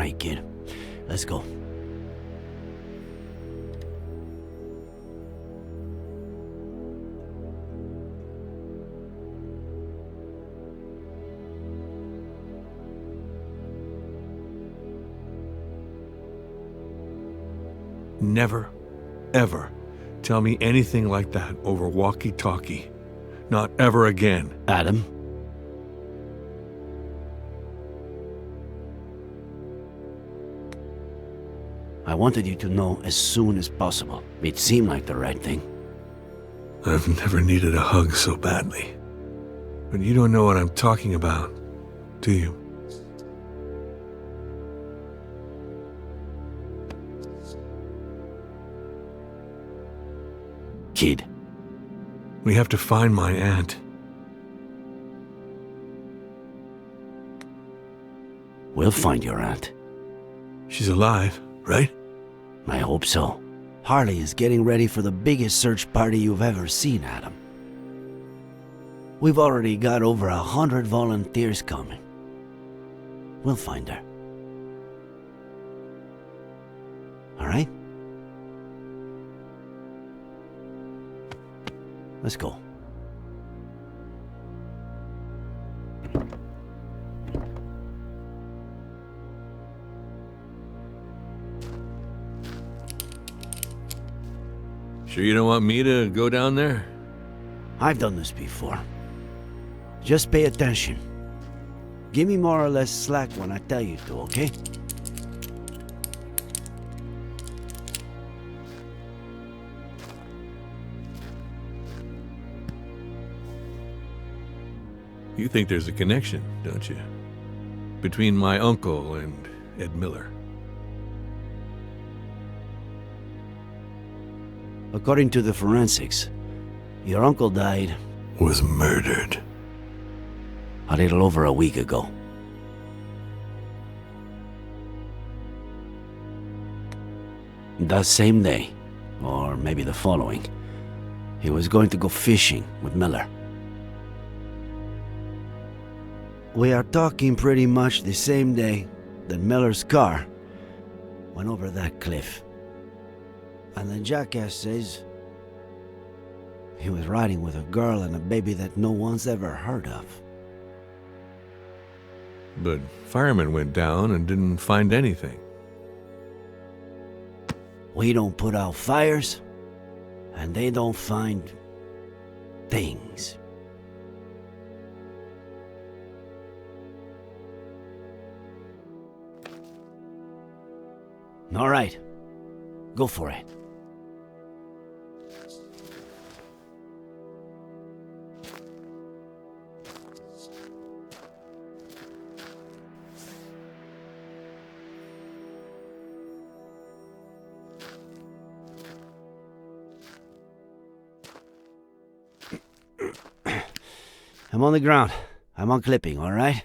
right, kid. Let's go. Never, ever tell me anything like that over walkie-talkie. Not ever again. Adam? I wanted you to know as soon as possible. It seemed like the right thing. I've never needed a hug so badly. But you don't know what I'm talking about, do you? Kid. We have to find my aunt. We'll find your aunt. She's alive, right? I hope so. Harley is getting ready for the biggest search party you've ever seen, Adam. We've already got over 100 volunteers coming. We'll find her. All right? Let's go. Sure you don't want me to go down there? I've done this before. Just pay attention. Give me more or less slack when I tell you to, okay? You think there's a connection, don't you? Between my uncle and Ed Miller. According to the forensics, your uncle died... Was murdered. a little over a week ago. That same day, or maybe the following, he was going to go fishing with Miller. We are talking pretty much the same day that Miller's car went over that cliff. And the jackass says he was riding with a girl and a baby that no one's ever heard of. But firemen went down and didn't find anything. We don't put out fires, and they don't find things. All right, go for it. I'm on the ground. I'm on clipping, all right?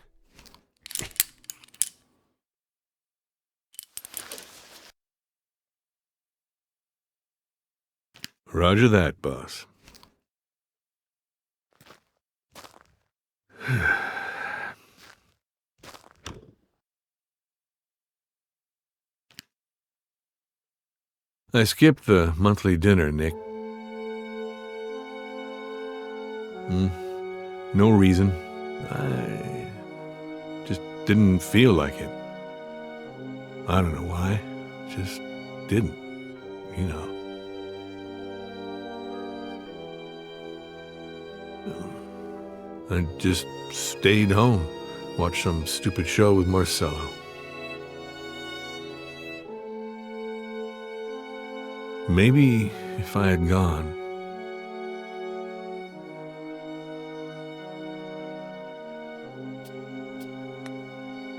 Roger that, boss. I skipped the monthly dinner, Nick. No reason. I just didn't feel like it. I don't know why. Just didn't, you know. I just stayed home, watched some stupid show with Marcello. Maybe if I had gone...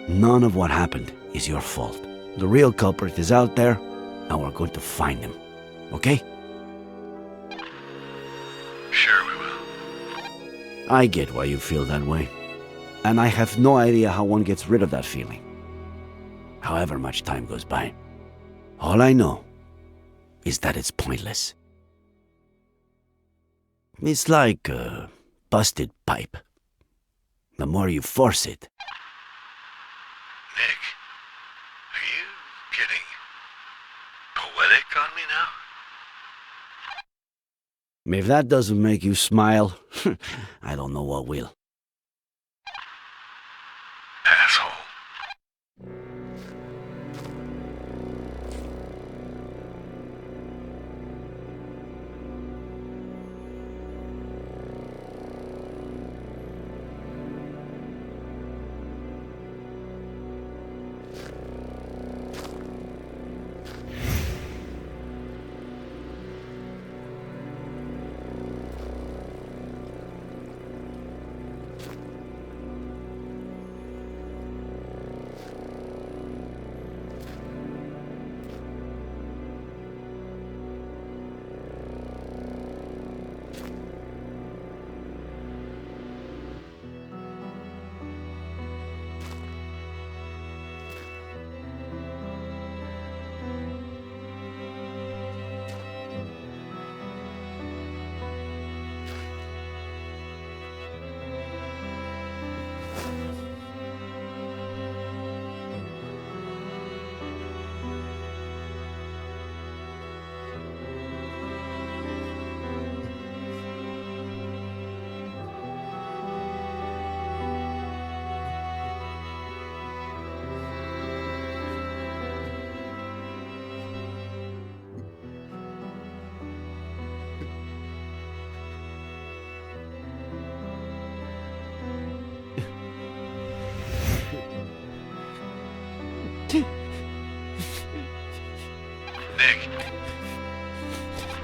None of what happened is your fault. The real culprit is out there, and we're going to find him. Okay? Sure we will. I get why you feel that way. And I have no idea how one gets rid of that feeling. However much time goes by. All I know is that it's pointless. It's like a busted pipe. The more you force it... Nick, I getting poetic on me now? If that doesn't make you smile, I don't know what will. Asshole.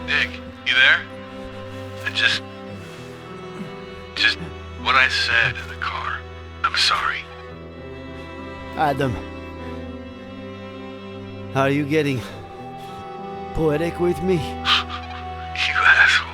Nick, you there? And just what I said in the car. I'm sorry. Adam, are you getting poetic with me? You asshole.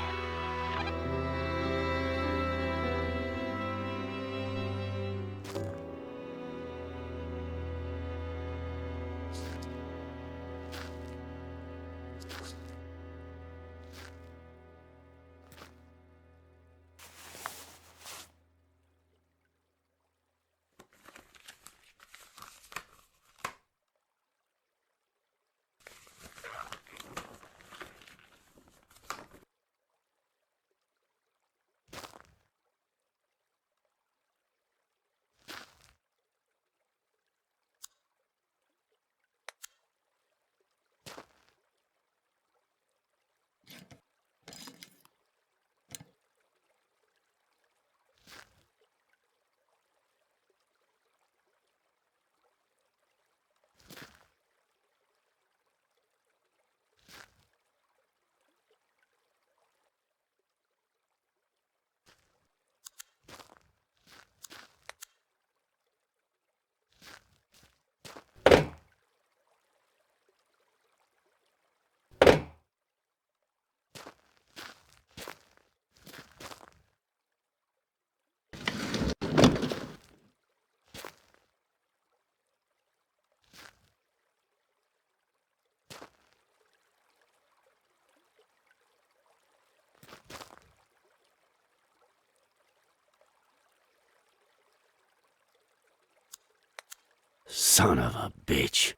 Son of a bitch.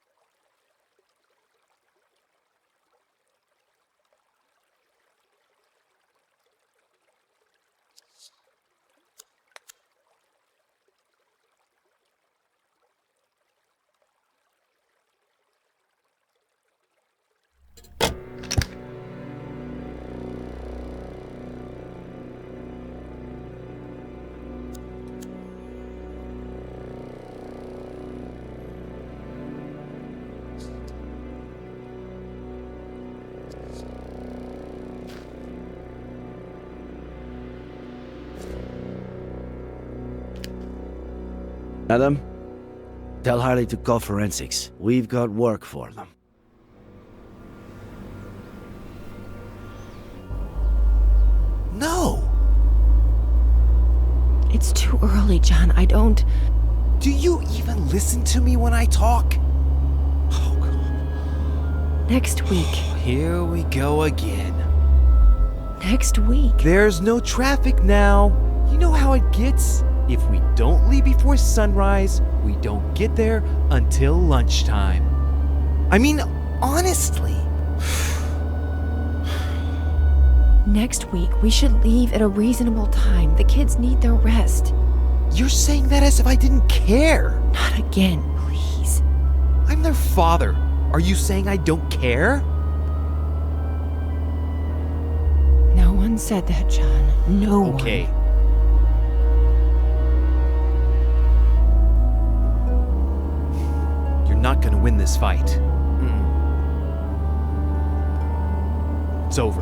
Adam, tell Harley to call forensics. We've got work for them. No! It's too early, John. I don't... Do you even listen to me when I talk? Oh, God. Next week. Here we go again. Next week. There's no traffic now. You know how it gets? If we don't leave before sunrise, we don't get there until lunchtime. I mean, honestly. Next week, we should leave at a reasonable time. The kids need their rest. You're saying that as if I didn't care. Not again, please. I'm their father. Are you saying I don't care? No one said that, John. No one. Okay. You're not gonna win this fight. It's over.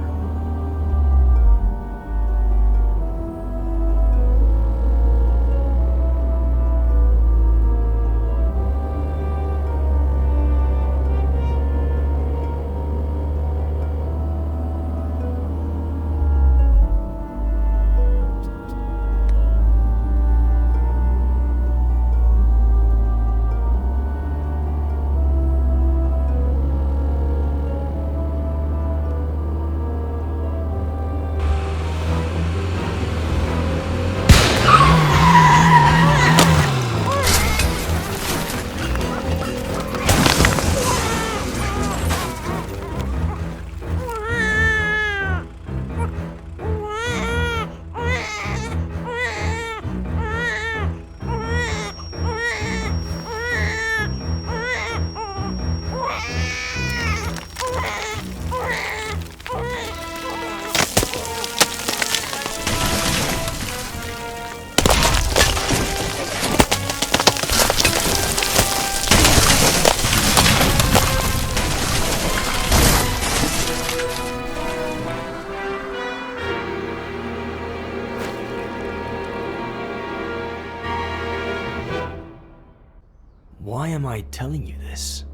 Why am I telling you this?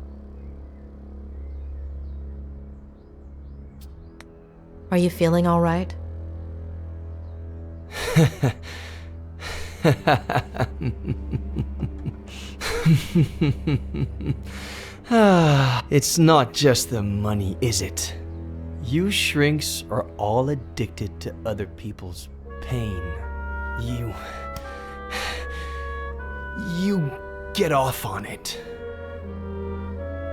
Are you feeling all right? It's not just the money, is it? You shrinks are all addicted to other people's pain. You get off on it.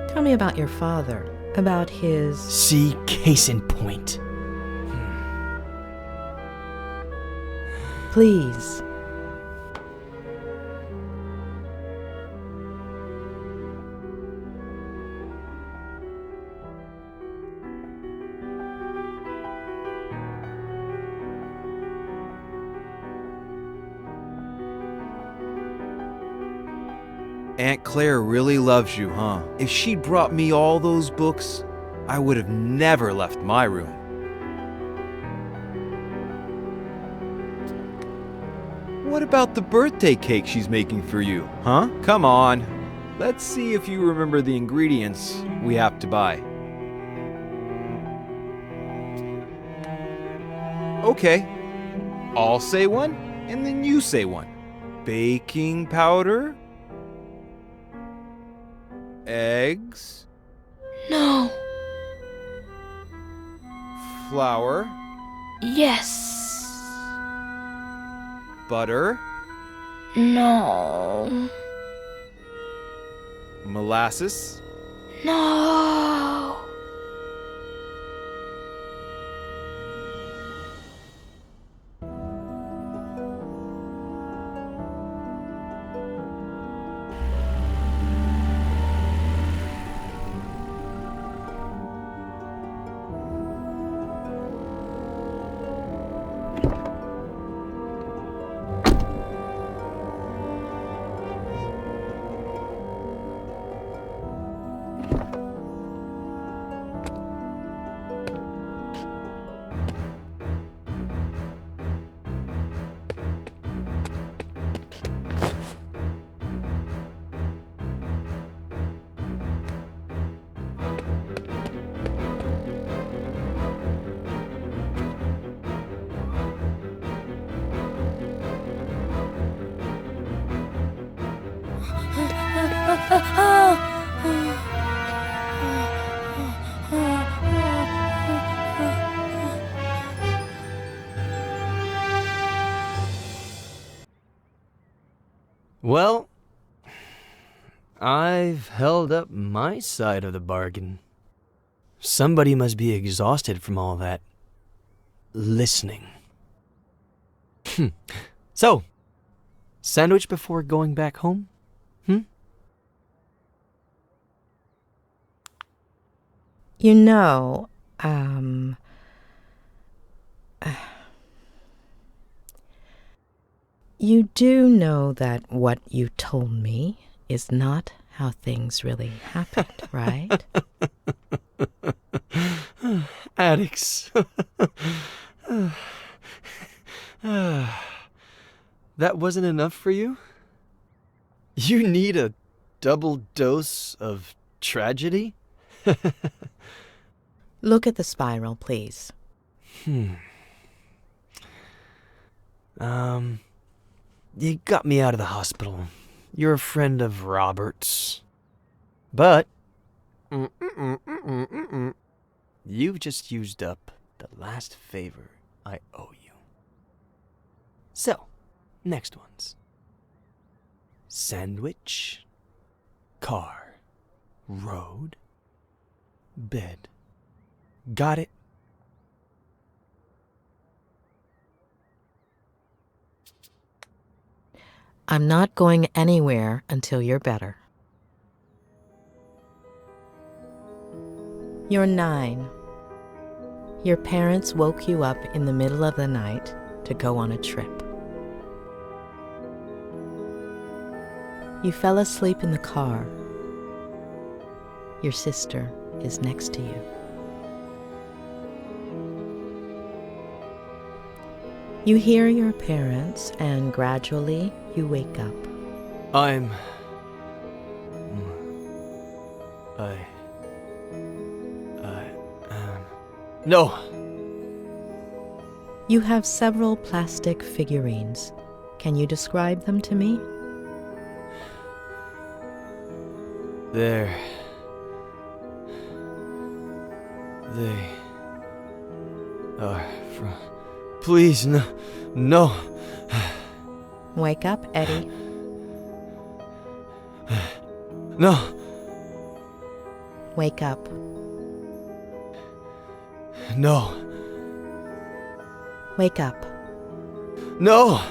Tell me about your father, about his... See, case in point. Please. Aunt Claire really loves you, huh? If she'd brought me all those books, I would have never left my room. What about the birthday cake she's making for you, huh? Come on. Let's see if you remember the ingredients we have to buy. Okay. I'll say one, and then you say one. Baking powder? Eggs? No. Flour? Yes. Butter? No. Molasses? No. Well, I I've held up my side of the bargain. Somebody must be exhausted from all that listening. So, sandwich before going back home? You know, you do know that what you told me is not how things really happened, right? Addicts. That wasn't enough for you? You need a double dose of tragedy? Look at the spiral, please. You got me out of the hospital. You're a friend of Robert's. But you've just used up the last favor I owe you. So, next ones. Sandwich, car, road, bed. Got it? I'm not going anywhere until you're better. You're 9. Your parents woke you up in the middle of the night to go on a trip. You fell asleep in the car. Your sister is next to you. You hear your parents, and gradually you wake up. No. You have several plastic figurines. Can you describe them to me? They are from... Please, no. Wake up, Eddie. No. Wake up. No. Wake up. No.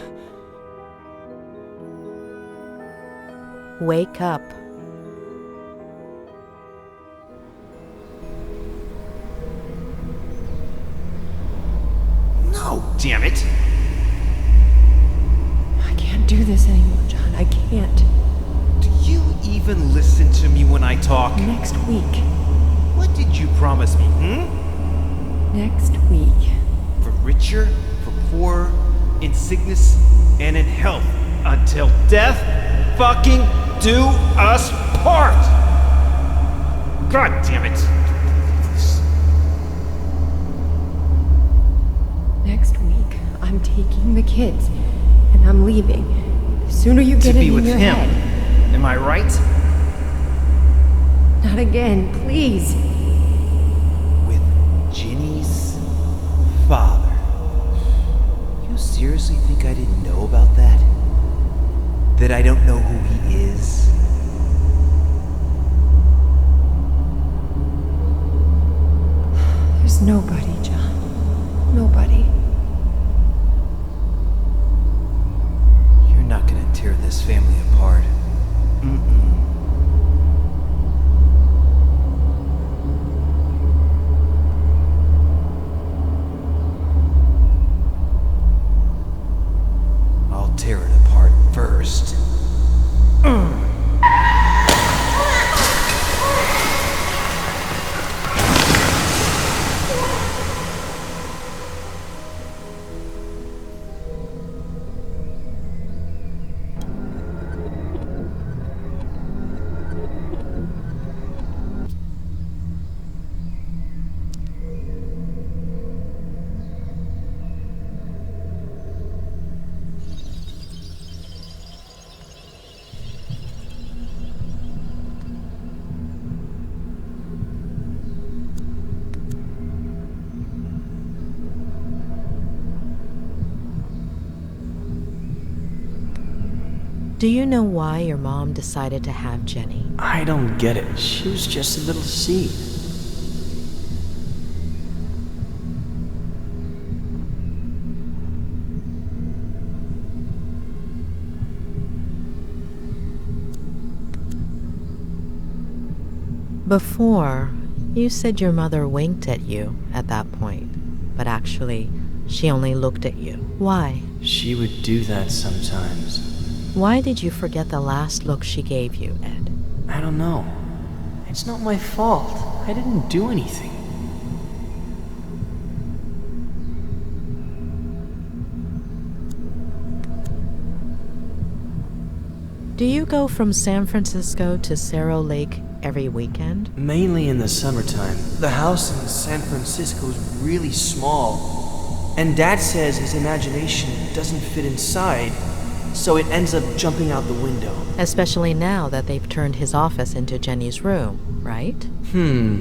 Wake up. No, damn it! I can't do this anymore, John. I can't. Do you even listen to me when I talk? Next week. What did you promise me, Next week. For richer, for poorer, in sickness and in health, until death fucking do us part! God damn it! Next week, I'm taking the kids, and I'm leaving. The sooner you get To it be in with your him. head. Am I right? Not again, please. With Ginny's father. You seriously think I didn't know about that? That I don't know who he is? There's nobody, John. Nobody. You're not gonna tear this family apart. I'll tear it apart first. Do you know why your mom decided to have Jenny? I don't get it. She was just a little seed. Before, you said your mother winked at you at that point, but actually, she only looked at you. Why? She would do that sometimes. Why did you forget the last look she gave you, Ed? I don't know. It's not my fault. I didn't do anything. Do you go from San Francisco to Cerro Lake every weekend? Mainly in the summertime. The house in San Francisco is really small. And Dad says his imagination doesn't fit inside, so it ends up jumping out the window. Especially now that they've turned his office into Jenny's room, right? Mm-hmm.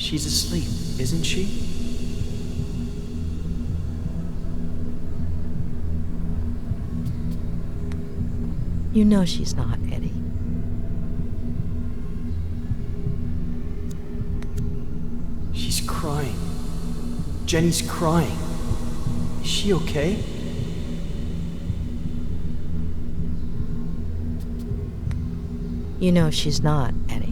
She's asleep, isn't she? You know she's not, Eddie. She's crying. Jenny's crying. Is she okay? You know she's not, Eddie.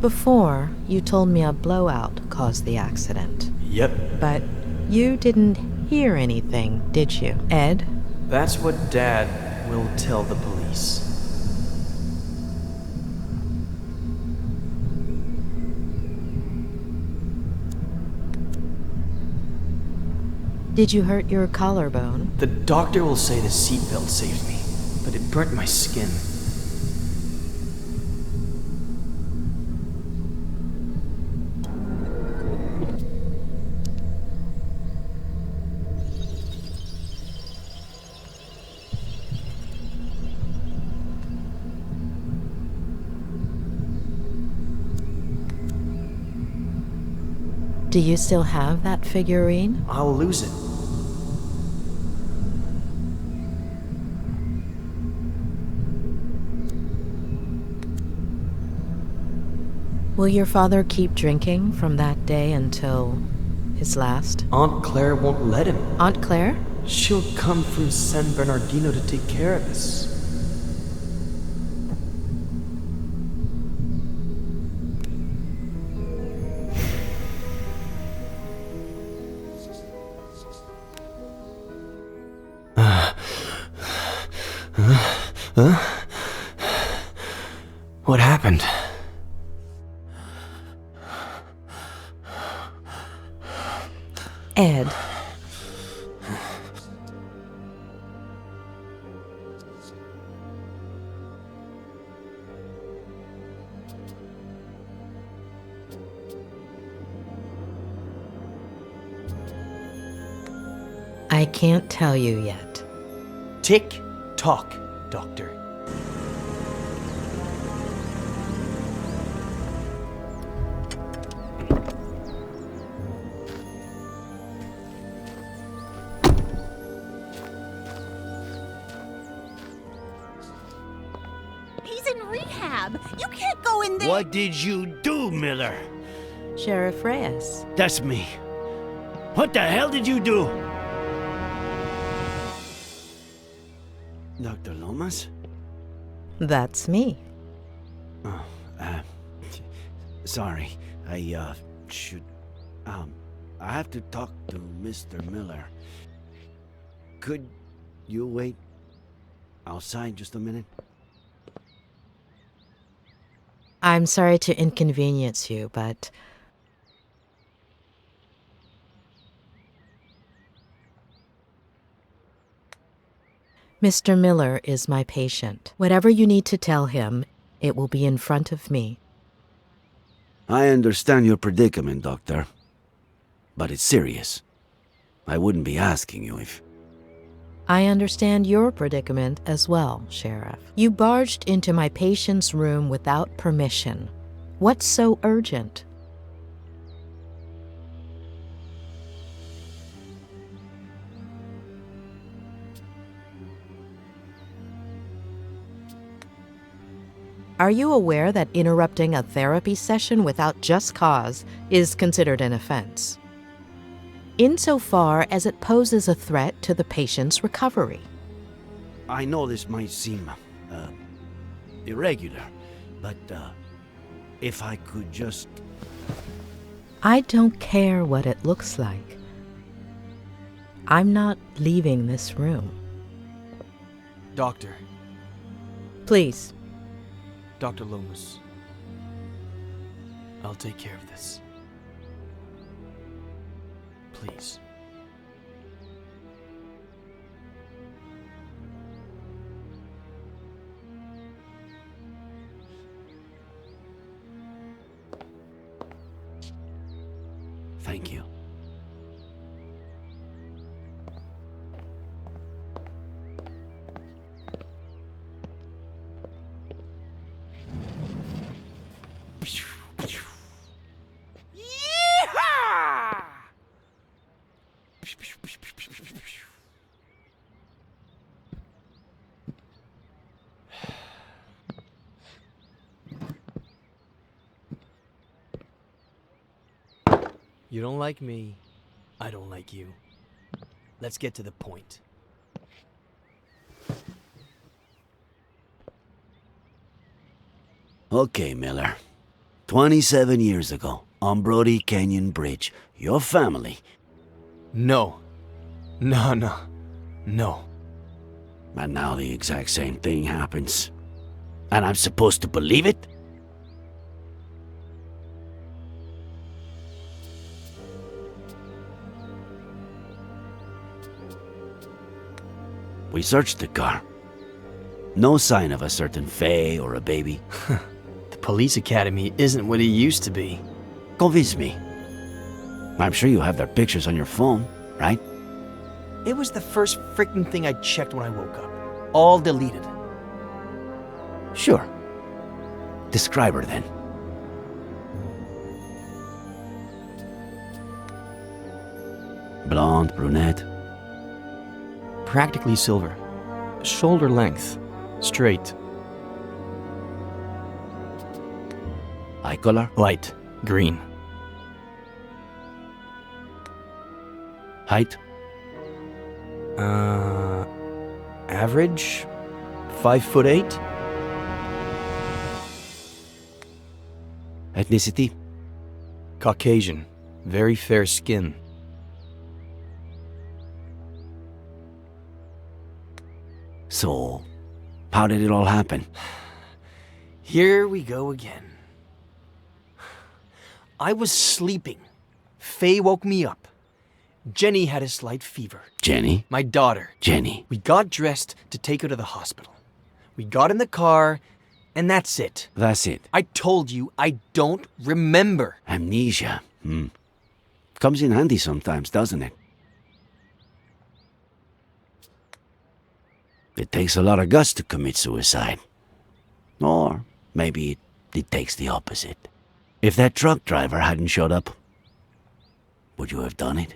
Before, you told me a blowout caused the accident. Yep. But you didn't hear anything, did you, Ed? That's what Dad will tell the police. Did you hurt your collarbone? The doctor will say the seatbelt saved me, but it burnt my skin. Do you still have that figurine? I'll lose it. Will your father keep drinking from that day until his last? Aunt Claire won't let him. Aunt Claire? She'll come from San Bernardino to take care of us. What happened? Ed. I can't tell you yet. Tick tock, Doctor. He's in rehab. You can't go in there. What did you do, Miller? Sheriff Reyes. That's me. What the hell did you do? Dr. Lomas? That's me. Oh, sorry. I have to talk to Mr. Miller. Could you wait outside just a minute? I'm sorry to inconvenience you, but Mr. Miller is my patient. Whatever you need to tell him, it will be in front of me. I understand your predicament, Doctor. But it's serious. I wouldn't be asking you if... I understand your predicament as well, Sheriff. You barged into my patient's room without permission. What's so urgent? Are you aware that interrupting a therapy session without just cause is considered an offense? Insofar as it poses a threat to the patient's recovery. I know this might seem irregular, but if I could just... I don't care what it looks like. I'm not leaving this room. Doctor. Please. Dr. Lomas. I'll take care of this. Please. Thank you. You don't like me, I don't like you. Let's get to the point. Okay, Miller. 27 years ago, on Brody Canyon Bridge, your family... No. No. And now the exact same thing happens. And I'm supposed to believe it? We searched the car. No sign of a certain Faye or a baby. The police academy isn't what it used to be. Convince me. I'm sure you have their pictures on your phone, right? It was the first freaking thing I checked when I woke up. All deleted. Sure. Describe her then. Blonde, brunette. Practically silver. Shoulder length. Straight. Eye color? Light. Green. Height? Average? 5'8". Ethnicity? Caucasian. Very fair skin. So, how did it all happen? Here we go again. I was sleeping. Faye woke me up. Jenny had a slight fever. Jenny? My daughter. Jenny. We got dressed to take her to the hospital. We got in the car, and that's it. That's it. I told you I don't remember. Amnesia. Comes in handy sometimes, doesn't it? It takes a lot of guts to commit suicide. Or maybe it takes the opposite. If that truck driver hadn't showed up, would you have done it?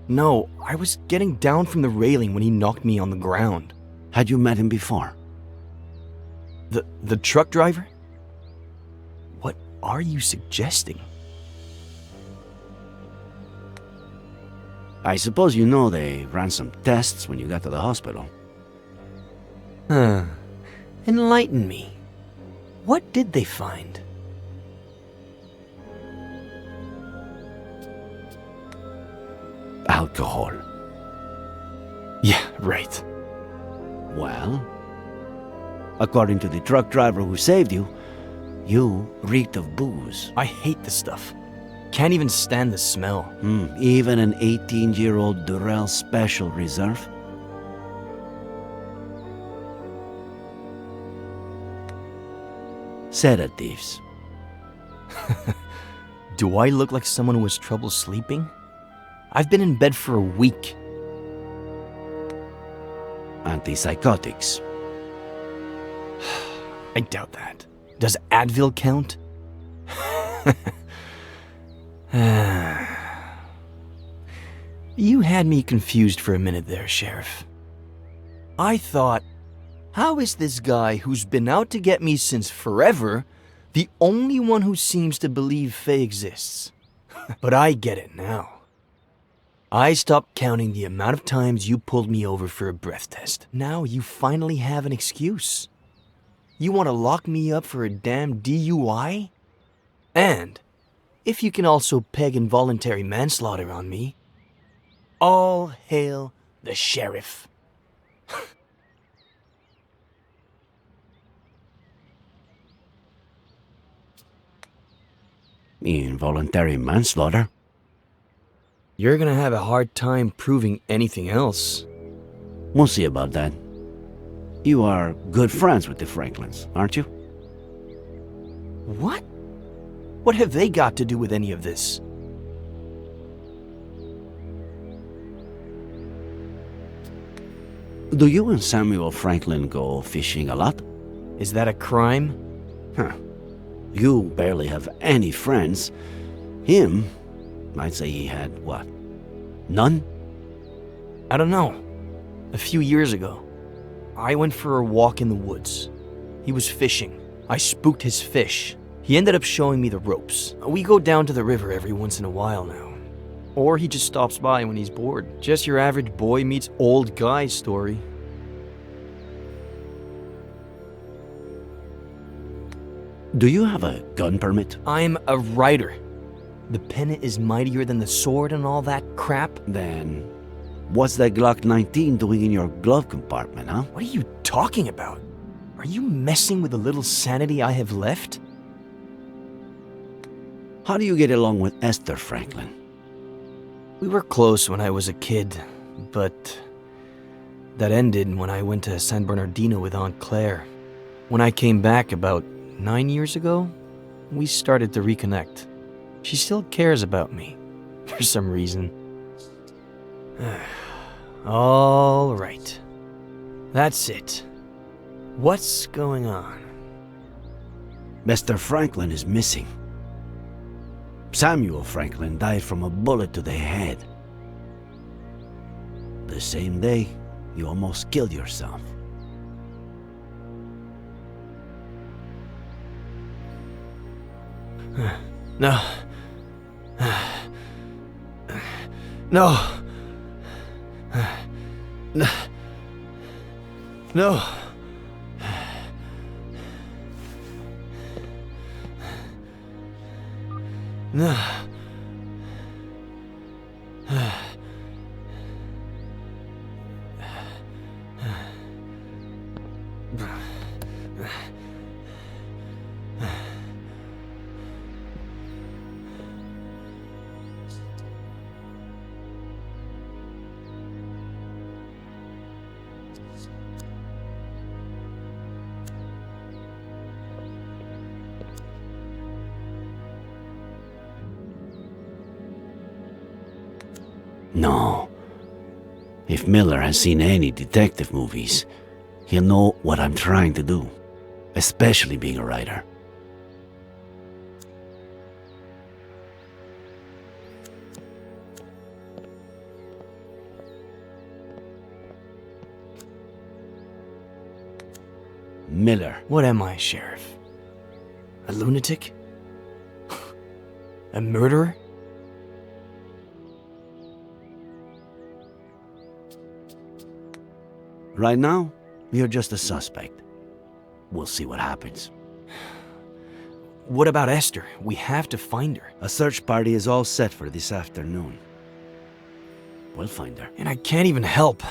No, I was getting down from the railing when he knocked me on the ground. Had you met him before? The truck driver? What are you suggesting? I suppose you know they ran some tests when you got to the hospital. Enlighten me. What did they find? Alcohol. Yeah, right. Well, according to the truck driver who saved you, you reeked of booze. I hate this stuff. Can't even stand the smell. Even an 18-year-old Durrell Special Reserve? Sedatives. Do I look like someone who has trouble sleeping? I've been in bed for a week. Antipsychotics. I doubt that. Does Advil count? You had me confused for a minute there, Sheriff. I thought, how is this guy who's been out to get me since forever the only one who seems to believe Faye exists? But I get it now. I stopped counting the amount of times you pulled me over for a breath test. Now you finally have an excuse. You want to lock me up for a damn DUI? And if you can also peg involuntary manslaughter on me, all hail the sheriff. Involuntary manslaughter? You're gonna have a hard time proving anything else. We'll see about that. You are good friends with the Franklins, aren't you? What? What have they got to do with any of this? Do you and Samuel Franklin go fishing a lot? Is that a crime? Huh. You barely have any friends. Him, I'd say he had, what, none? I don't know. A few years ago, I went for a walk in the woods. He was fishing. I spooked his fish. He ended up showing me the ropes. We go down to the river every once in a while now. Or he just stops by when he's bored. Just your average boy meets old guy story. Do you have a gun permit? I'm a writer. The pen is mightier than the sword and all that crap. Then, what's that Glock 19 doing in your glove compartment, huh? What are you talking about? Are you messing with the little sanity I have left? How do you get along with Esther Franklin? We were close when I was a kid, but that ended when I went to San Bernardino with Aunt Claire. When I came back about 9 years ago, we started to reconnect. She still cares about me, for some reason. All right. That's it. What's going on? Mr. Franklin is missing. Samuel Franklin died from a bullet to the head. The same day you almost killed yourself. No. No. No. No. No. No. If Miller has seen any detective movies, he'll know what I'm trying to do, especially being a writer. Miller. What am I, Sheriff? A lunatic? A murderer? Right now, you're just a suspect. We'll see what happens. What about Esther? We have to find her. A search party is all set for this afternoon. We'll find her. And I can't even help.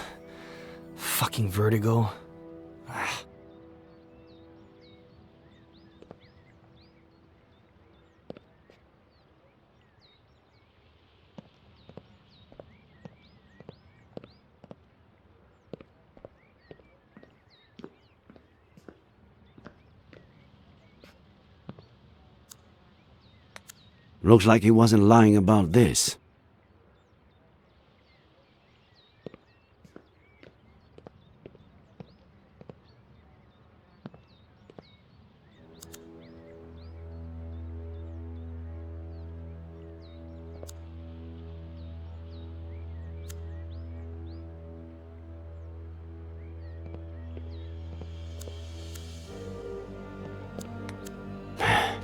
Fucking vertigo. Looks like he wasn't lying about this.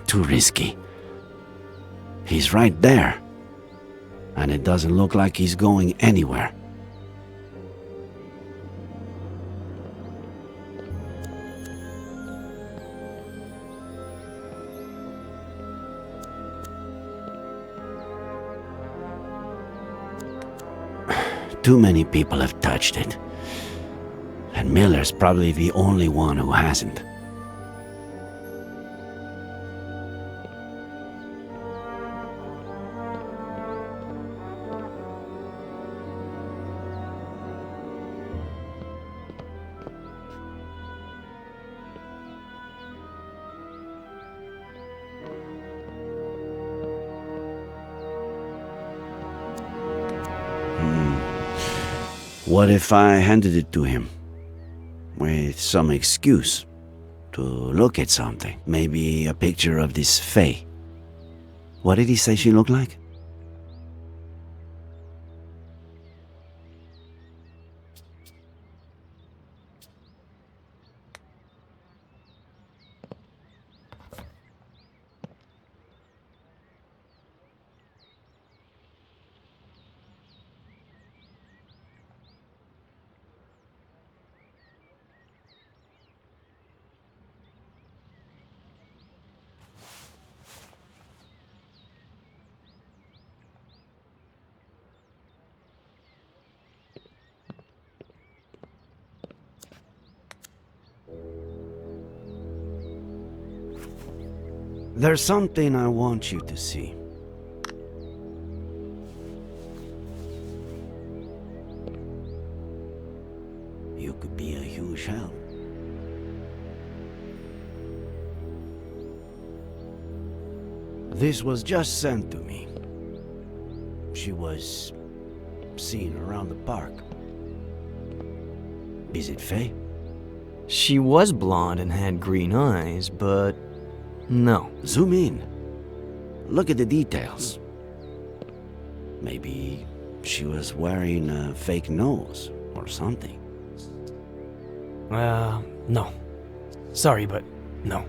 Too risky. He's right there, and it doesn't look like he's going anywhere. Too many people have touched it, and Miller's probably the only one who hasn't. What if I handed it to him with some excuse to look at something? Maybe a picture of this Faye. What did he say she looked like? There's something I want you to see. You could be a huge help. This was just sent to me. She was seen around the park. Is it Faye? She was blonde and had green eyes, but no. Zoom in. Look at the details. Maybe she was wearing a fake nose or something. No. Sorry, but no.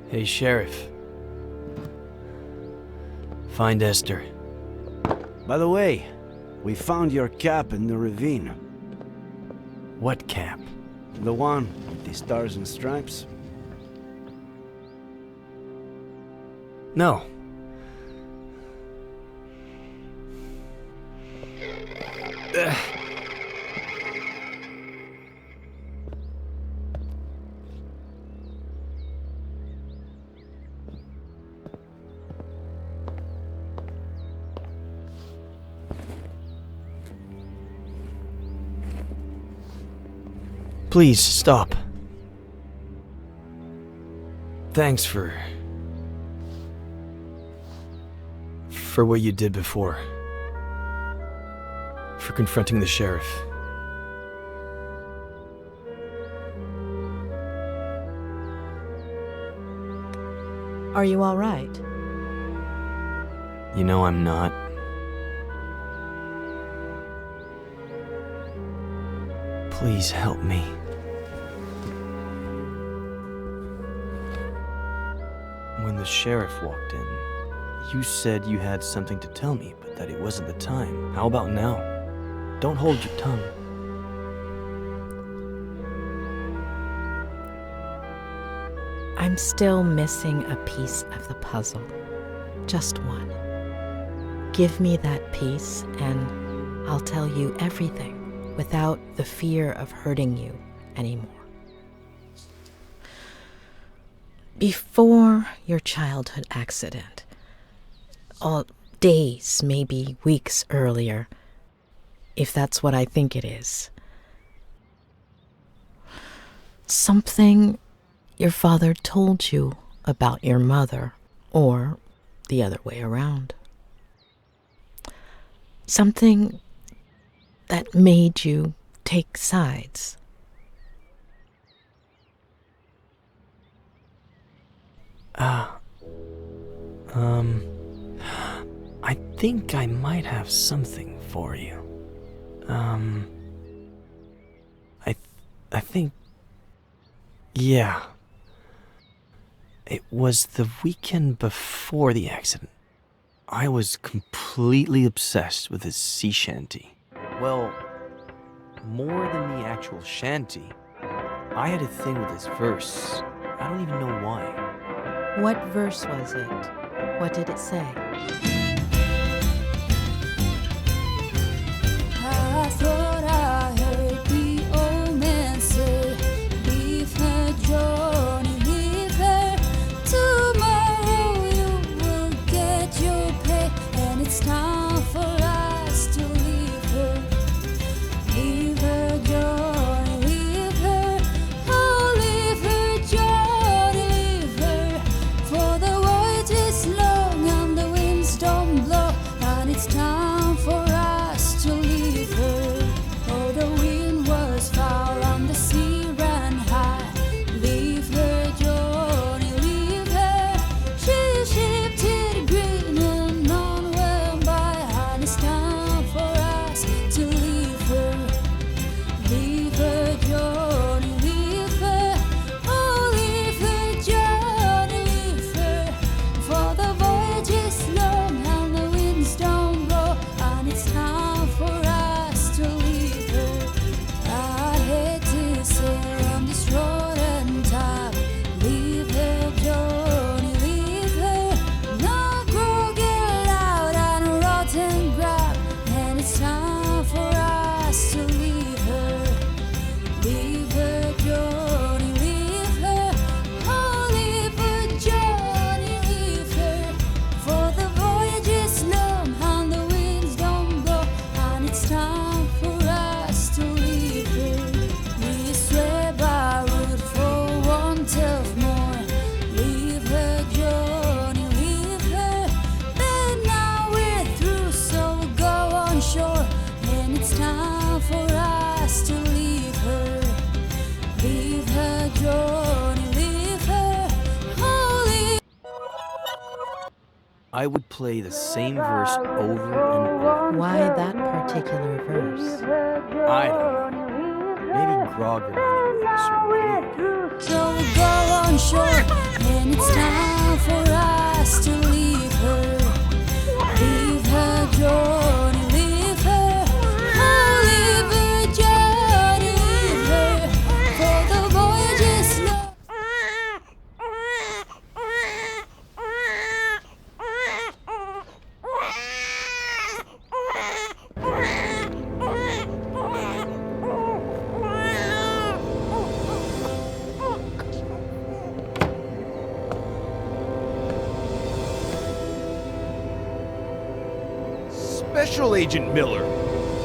Hey, Sheriff. Find Esther. By the way, we found your cap in the ravine. What cap? The one with the stars and stripes? No. Please, stop. Thanks for what you did before. For confronting the sheriff. Are you all right? You know I'm not. Please help me. When the sheriff walked in, you said you had something to tell me, but that it wasn't the time. How about now? Don't hold your tongue. I'm still missing a piece of the puzzle. Just one. Give me that piece and I'll tell you everything without the fear of hurting you anymore. Before your childhood accident, days, maybe weeks earlier, if that's what I think it is, something your father told you about your mother, or the other way around. Something that made you take sides. I think I might have something for you. I think, yeah. It was the weekend before the accident. I was completely obsessed with his sea shanty. Well, more than the actual shanty, I had a thing with his verse. I don't even know why. What verse was it? What did it say? I thought I heard the old man say, leave her, Johnny, leave her. Tomorrow you will get your pay, and it's time for us to leave her. Leave her, Johnny, leave her. Oh, leave her, Johnny, leave her. For the voyage is long and the winds don't blow, and it's time for us to leave her. Oh, the wind was foul and the sea ran high. Leave her, Johnny, leave her. She shifted green and none went by, and it's time for us to leave her. Leave her, Johnny, leave her. Oh, leave her, Johnny, leave her. For the voyage is long and the winds don't blow, and it's time for us to leave her. I hate to sail on this road and time. Leave her, Johnny, leave her. No grog loud and rotten grab, and it's time for us to leave her. Leave her, Johnny, leave her. Oh, leave her, Johnny, leave her. For the voyage is long and the winds don't blow, and it's time for us to leave her. We swear by root for want of more. Leave her, Johnny, leave her. But now we're through, so we'll go on shore, and it's time for us to leave her. Leave her, Johnny, leave her. Oh, leave I would play the same verse over and over. Why that particular verse? I don't know. Maybe Grog reminded me of a certain video game. So we'll go on shore, and it's time for us to leave her. Leave her, Johnny, leave her. Oh, leave her, Johnny, leave her. For the voyage is long. Special Agent Miller,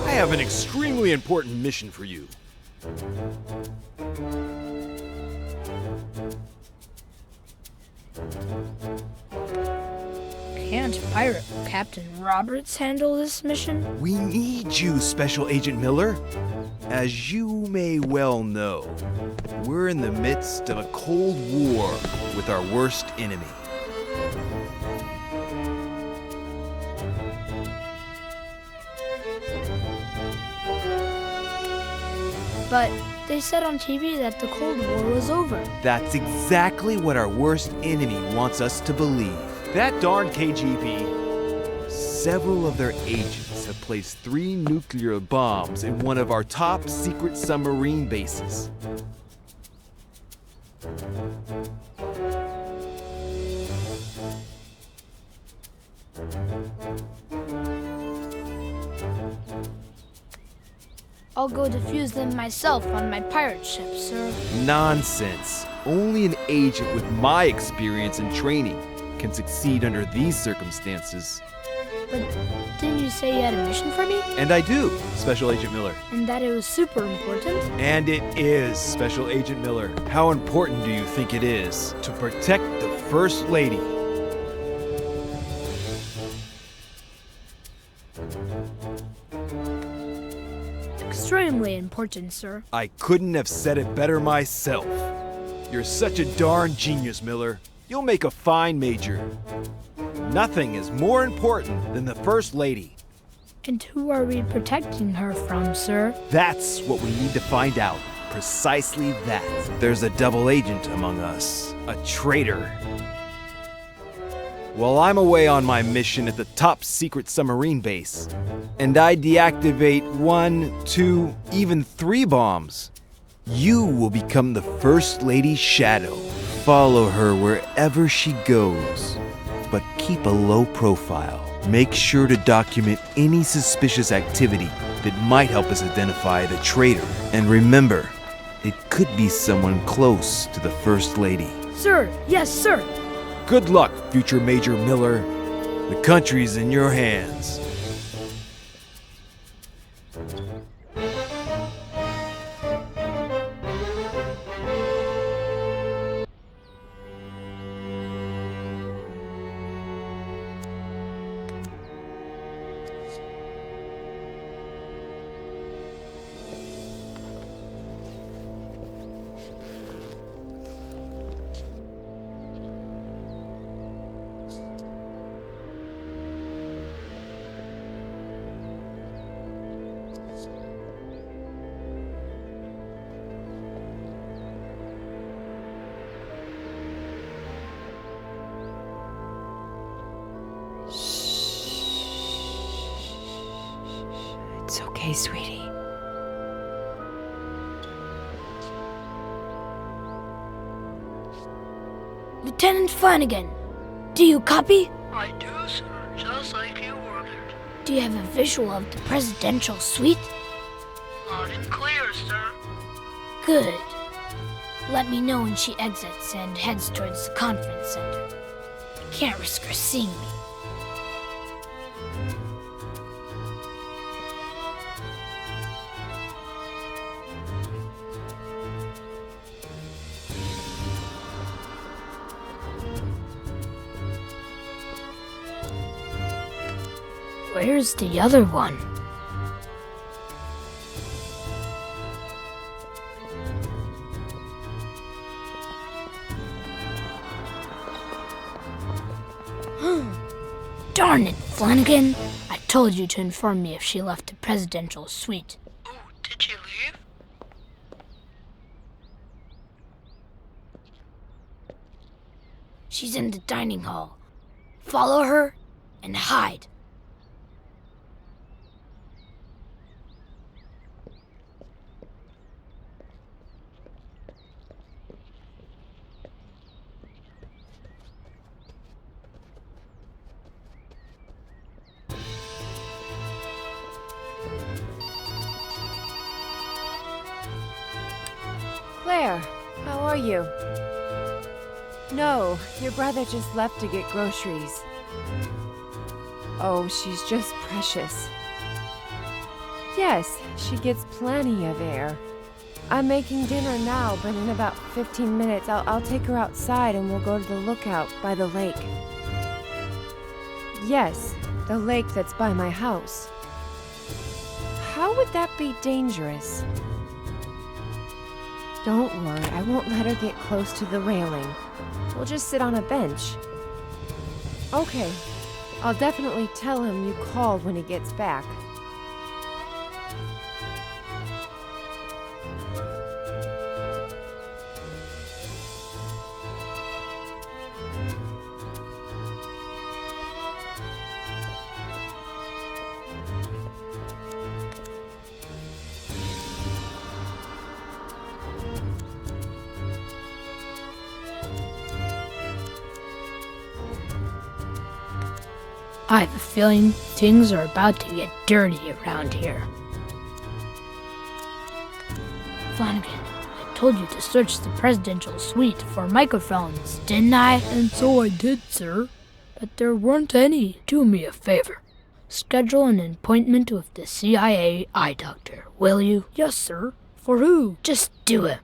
I have an extremely important mission for you. Can't Pirate Captain Roberts handle this mission? We need you, Special Agent Miller. As you may well know, we're in the midst of a Cold War with our worst enemy. But they said on TV that the Cold War was over. That's exactly what our worst enemy wants us to believe. That darn KGB. Several of their agents have placed 3 nuclear bombs in one of our top secret submarine bases. I'll go defuse them myself on my pirate ship, sir. Nonsense. Only an agent with my experience and training can succeed under these circumstances. But didn't you say you had a mission for me? And I do, Special Agent Miller. And that it was super important? And it is, Special Agent Miller. How important do you think it is to protect the First Lady? Extremely important, sir. I couldn't have said it better myself. You're such a darn genius, Miller. You'll make a fine major. Nothing is more important than the First Lady. And who are we protecting her from, sir? That's what we need to find out. Precisely that. There's a double agent among us. A traitor. While I'm away on my mission at the top secret submarine base, and I deactivate 1, 2, even 3 bombs, you will become the First Lady's shadow. Follow her wherever she goes, but keep a low profile. Make sure to document any suspicious activity that might help us identify the traitor. And remember, it could be someone close to the First Lady. Sir, yes, sir. Good luck, future Major Miller. The country's in your hands. It's okay, sweetie. Lieutenant Flanagan, do you copy? I do, sir, just like you ordered. Do you have a visual of the presidential suite? Loud and clear, sir. Good. Let me know when she exits and heads towards the conference center. I can't risk her seeing me. Where's the other one? Darn it, Flanagan! I told you to inform me if she left the presidential suite. Oh, did she leave? She's in the dining hall. Follow her and hide. Claire, how are you? No, your brother just left to get groceries. Oh, she's just precious. Yes, she gets plenty of air. I'm making dinner now, but in about 15 minutes I'll take her outside and we'll go to the lookout by the lake. Yes, the lake that's by my house. How would that be dangerous? Don't worry, I won't let her get close to the railing. We'll just sit on a bench. Okay, I'll definitely tell him you called when he gets back. I have a feeling things are about to get dirty around here. Flanagan, I told you to search the presidential suite for microphones, didn't I? And so I did, sir. But there weren't any. Do me a favor. Schedule an appointment with the CIA eye doctor, will you? Yes, sir. For who? Just do it.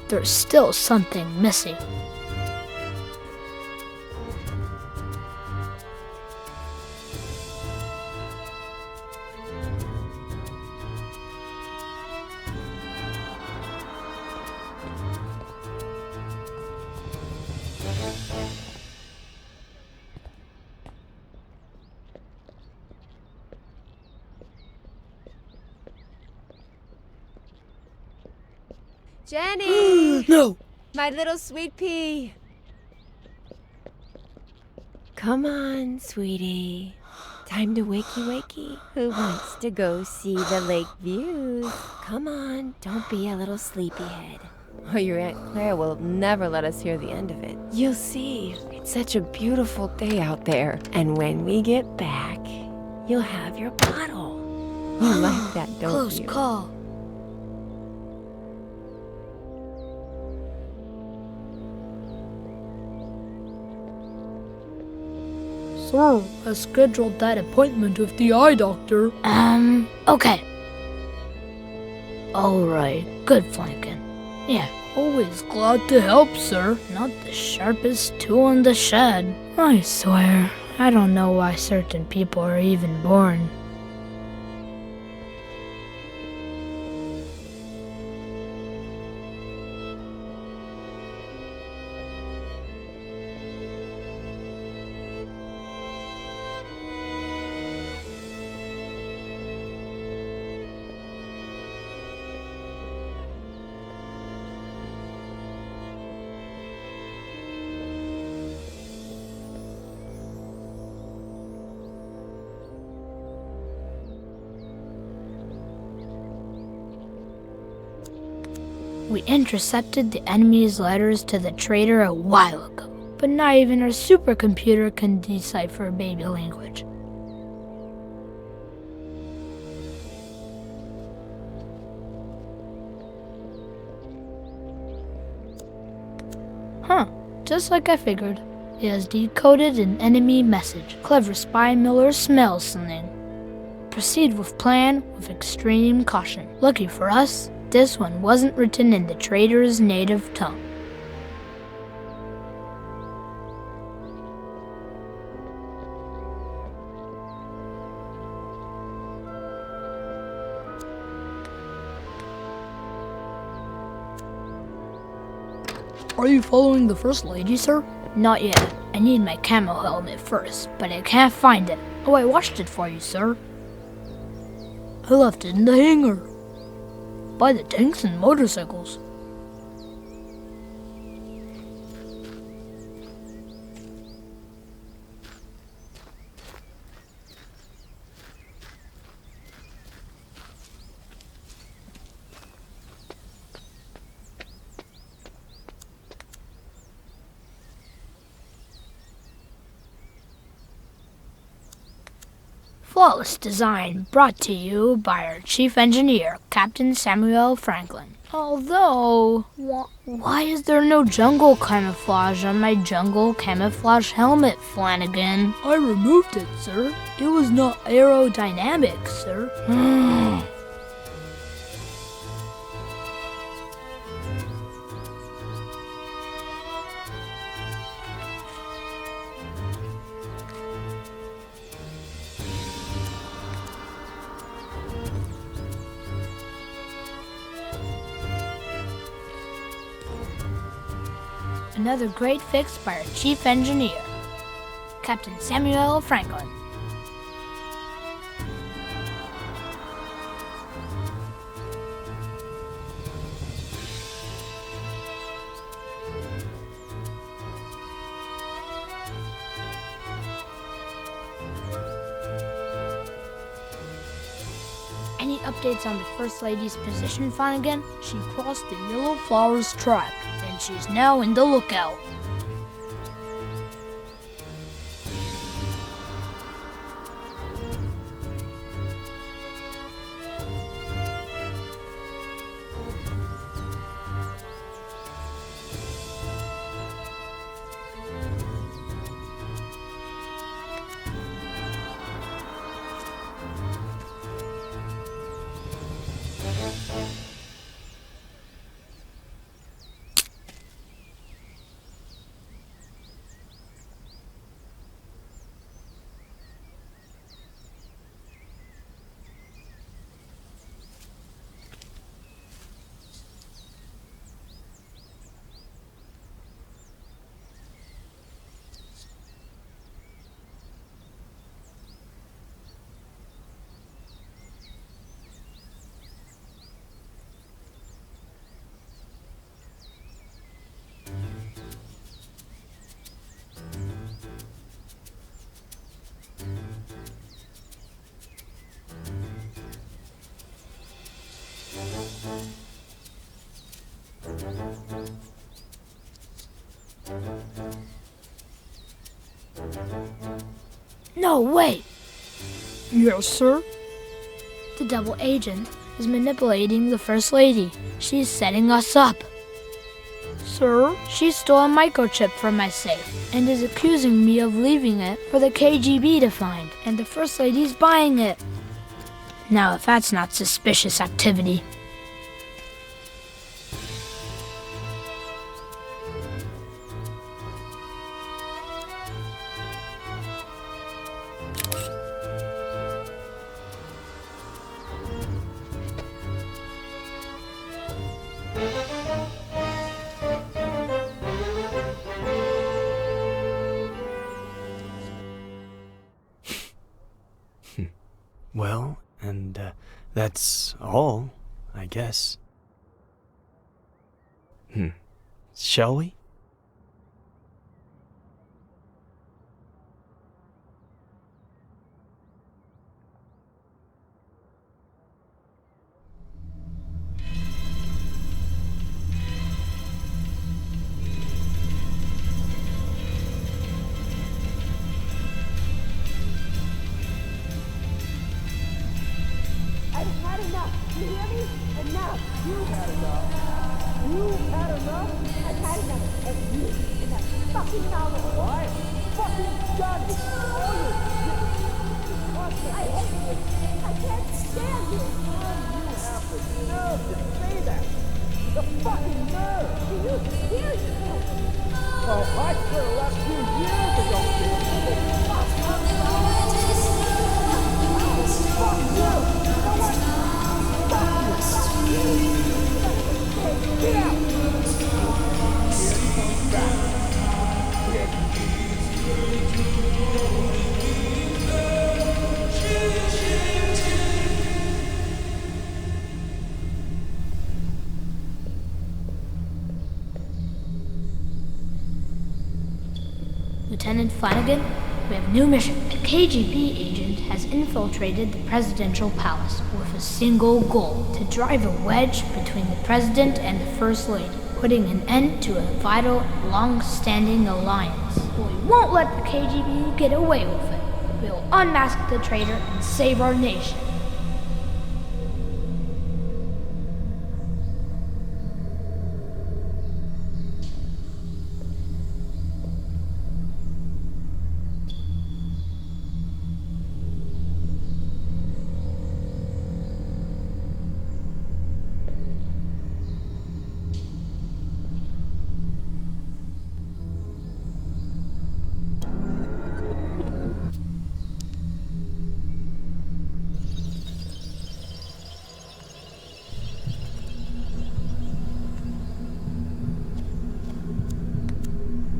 There's still something missing. Jenny! No! My little sweet pea. Come on, sweetie. Time to wakey. Who wants to go see the lake views? Come on, don't be a little sleepyhead. Or your Aunt Claire will never let us hear the end of it. You'll see, it's such a beautiful day out there. And when we get back, you'll have your bottle. You like that, don't Close you? call. Sir, I scheduled that appointment with the eye doctor. Okay. Alright, good flanking. Yeah, always glad to help, sir. Not the sharpest tool in the shed. I swear, I don't know why certain people are even born. We intercepted the enemy's letters to the traitor a while ago, but not even our supercomputer can decipher baby language. Huh, just like I figured. It has decoded an enemy message. Clever spy Miller smells something. Proceed with plan with extreme caution. Lucky for us, this one wasn't written in the trader's native tongue. Are you following the First Lady, sir? Not yet. I need my camo helmet first, but I can't find it. Oh, I washed it for you, sir. I left it in the hangar. By the tanks and motorcycles. Flawless design brought to you by our chief engineer, Captain Samuel Franklin. Although, why is there no jungle camouflage on my jungle camouflage helmet, Flanagan? I removed it, sir. It was not aerodynamic, sir. Another great fix by our chief engineer, Captain Samuel Franklin. Any updates on the First Lady's position, Flanagan? She crossed the Yellow Flowers track, and she's now in the lookout. No, wait! Yes, sir? The double agent is manipulating the First Lady. She's setting us up. Sir? She stole a microchip from my safe and is accusing me of leaving it for the KGB to find, and the First Lady's buying it. Now, if that's not suspicious activity. Well, and that's all, I guess. Shall we? I can't stand it. You have the nerve to say Lieutenant Flanagan, we have a new mission. A KGB agent has infiltrated the presidential palace with a single goal: to drive a wedge between the president and the first lady, putting an end to a vital, long-standing alliance. But we won't let the KGB get away with it. We will unmask the traitor and save our nation.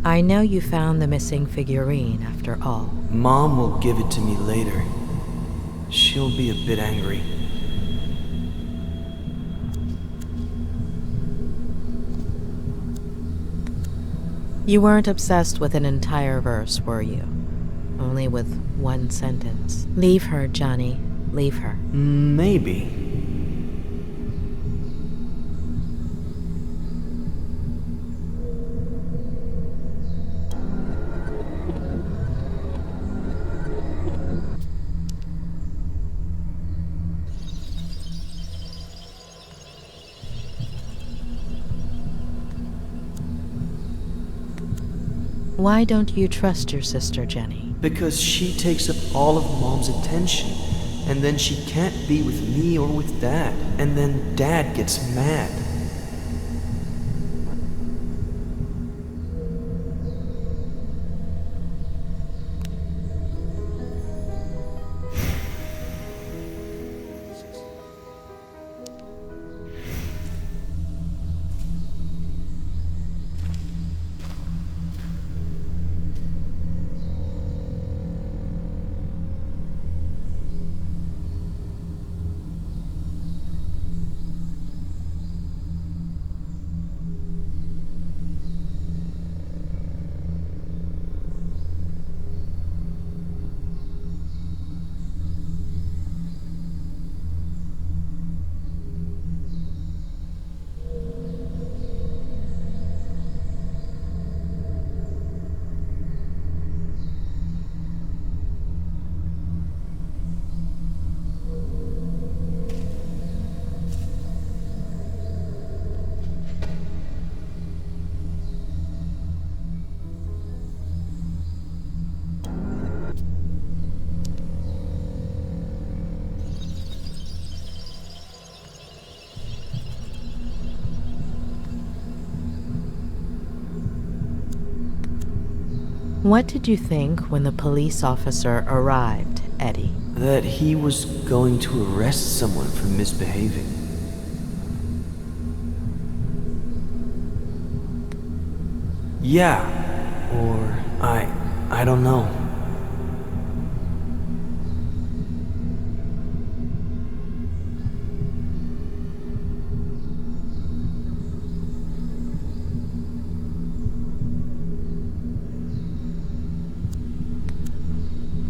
I know you found the missing figurine after all. Mom will give it to me later. She'll be a bit angry. You weren't obsessed with an entire verse, were you? Only with one sentence. Leave her, Johnny. Leave her. Maybe. Why don't you trust your sister, Jenny? Because she takes up all of Mom's attention, and then she can't be with me or with Dad, and then Dad gets mad. What did you think when the police officer arrived, Eddie? That he was going to arrest someone for misbehaving. Yeah, or I don't know.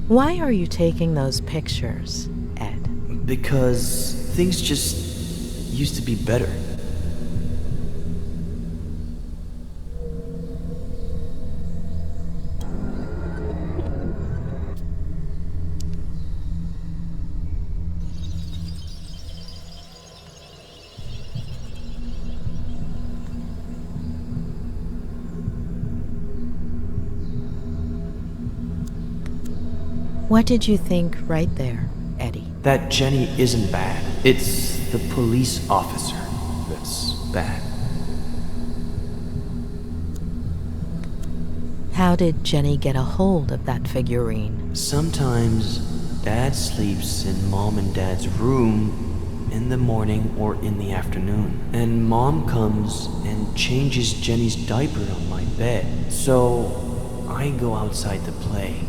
Why are you taking those pictures, Ed? Because things just used to be better. What did you think right there, Eddie? That Jenny isn't bad. It's the police officer that's bad. How did Jenny get a hold of that figurine? Sometimes Dad sleeps in Mom and Dad's room in the morning or in the afternoon. And Mom comes and changes Jenny's diaper on my bed. So I go outside to play.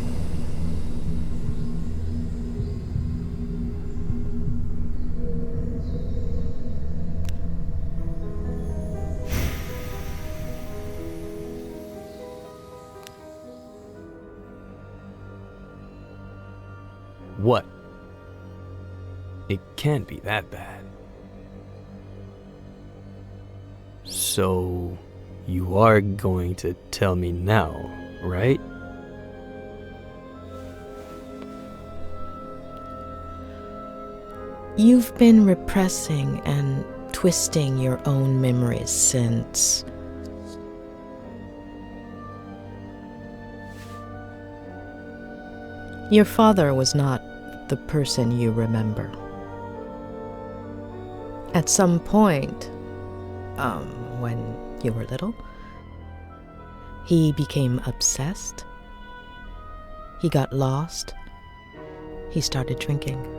What? It can't be that bad. So, you are going to tell me now, right? You've been repressing and twisting your own memories since... Your father was not the person you remember. At some point, when you were little, he became obsessed. He got lost. He started drinking.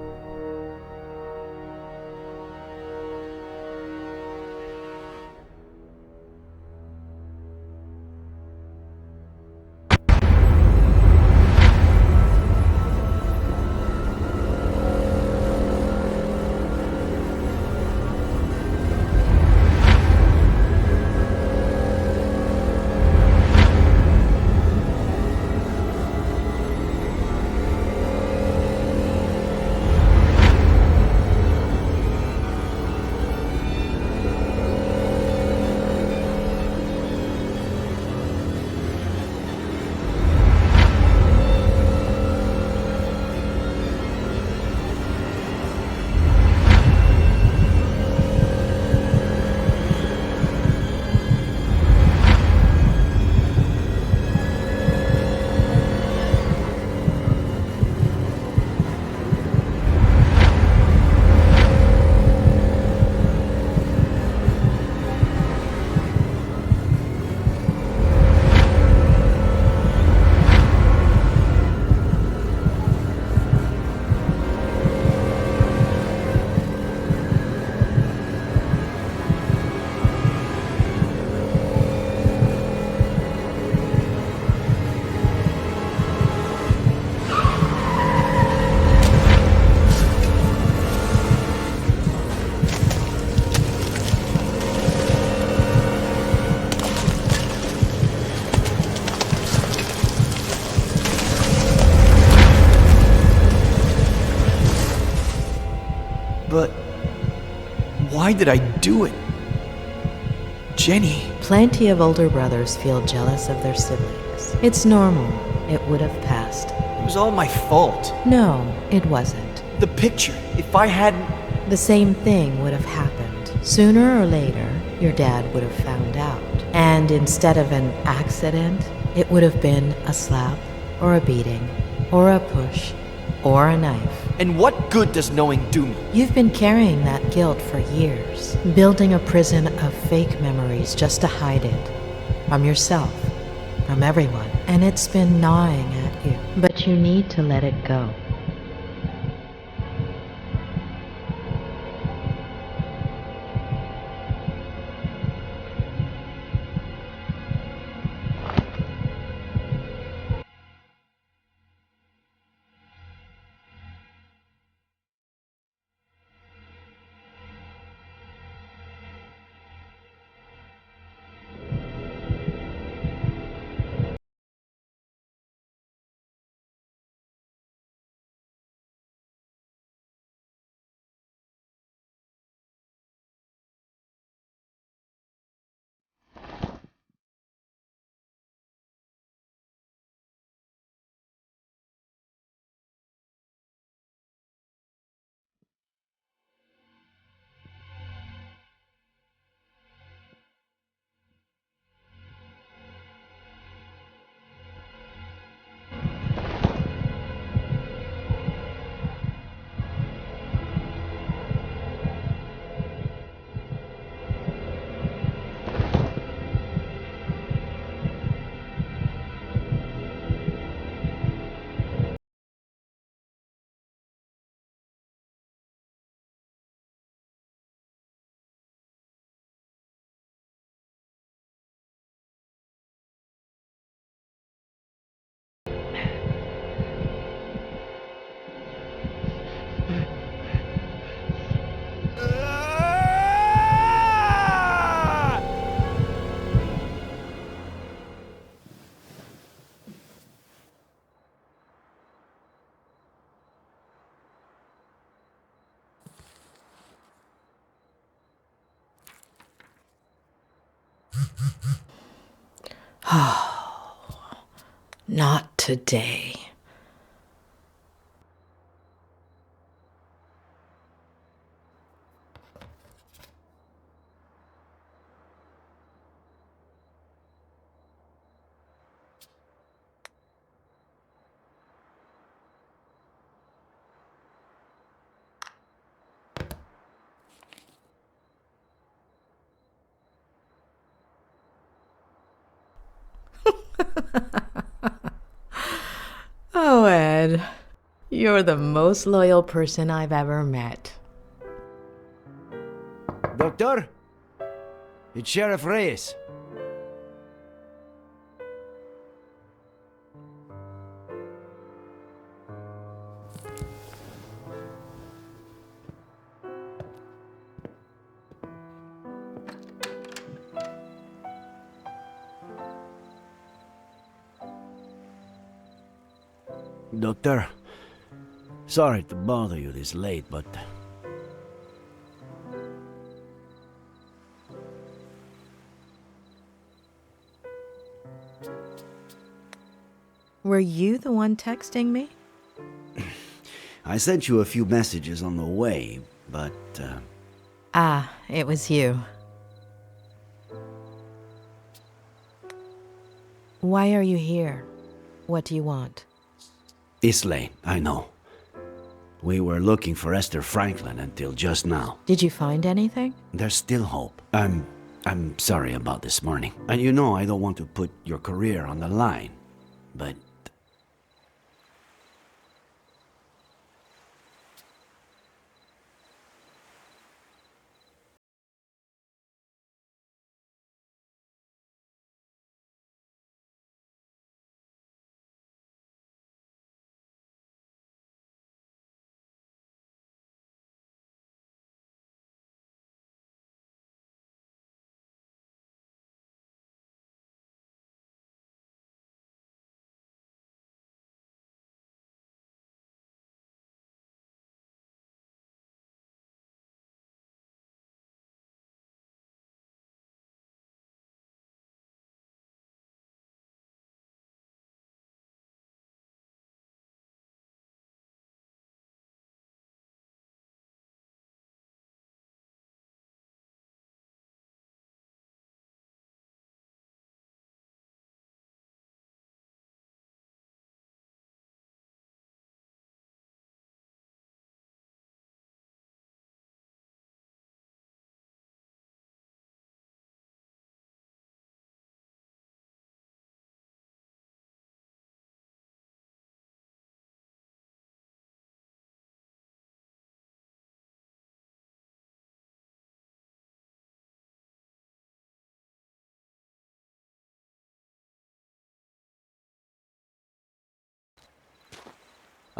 But why did I do it? Jenny. Plenty of older brothers feel jealous of their siblings. It's normal. It would have passed. It was all my fault. No, it wasn't. The picture. If I hadn't... The same thing would have happened. Sooner or later, your dad would have found out. And instead of an accident, it would have been a slap, or a beating, or a push, or a knife. And what good does knowing do me? You've been carrying that guilt for years, building a prison of fake memories just to hide it. From yourself, from everyone. And it's been gnawing at you. But you need to let it go. Not today. Oh, Ed, you're the most loyal person I've ever met. Doctor? It's Sheriff Reyes. Doctor, sorry to bother you this late, but... Were you the one texting me? I sent you a few messages on the way, but... Ah, it was you. Why are you here? What do you want? It's late, I know. We were looking for Esther Franklin until just now. Did you find anything? There's still hope. I'm sorry about this morning. And you know I don't want to put your career on the line, but...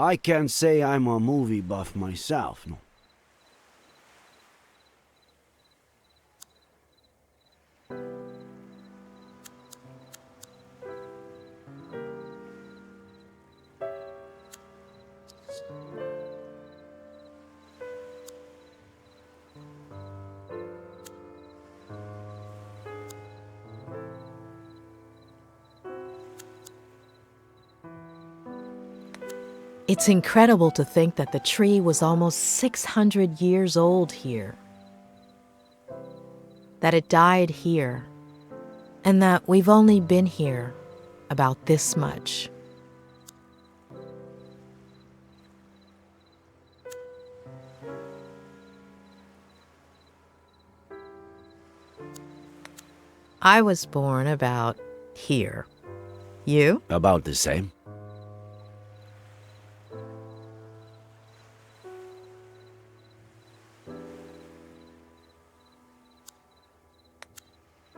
I can't say I'm a movie buff myself, no. It's incredible to think that the tree was almost 600 years old here. That it died here. And that we've only been here about this much. I was born about here. You? About the same.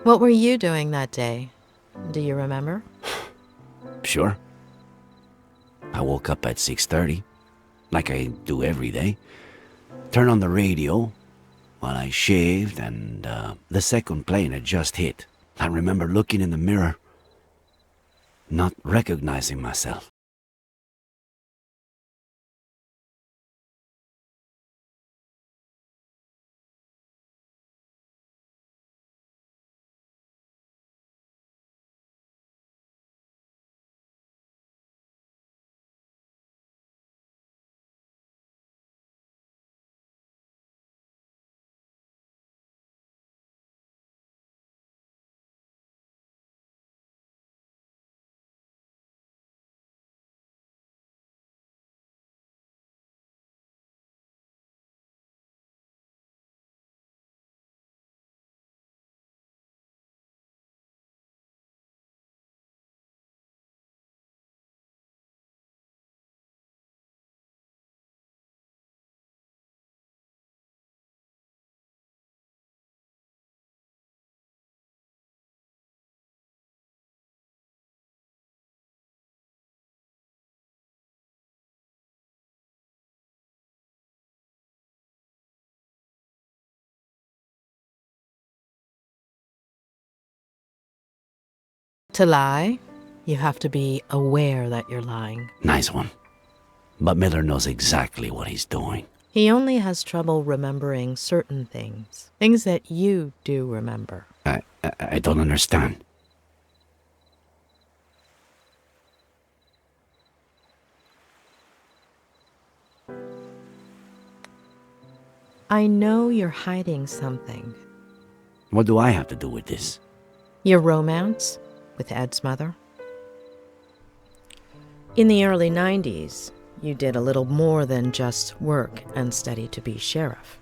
What were you doing that day? Do you remember? Sure. I woke up at 6:30, like I do every day. Turned on the radio while I shaved, and the second plane had just hit. I remember looking in the mirror, not recognizing myself. To lie, you have to be aware that you're lying. Nice one. But Miller knows exactly what he's doing. He only has trouble remembering certain things. Things that you do remember. I don't understand. I know you're hiding something. What do I have to do with this? Your romance with Ed's mother? In the early 90s, you did a little more than just work and study to be sheriff.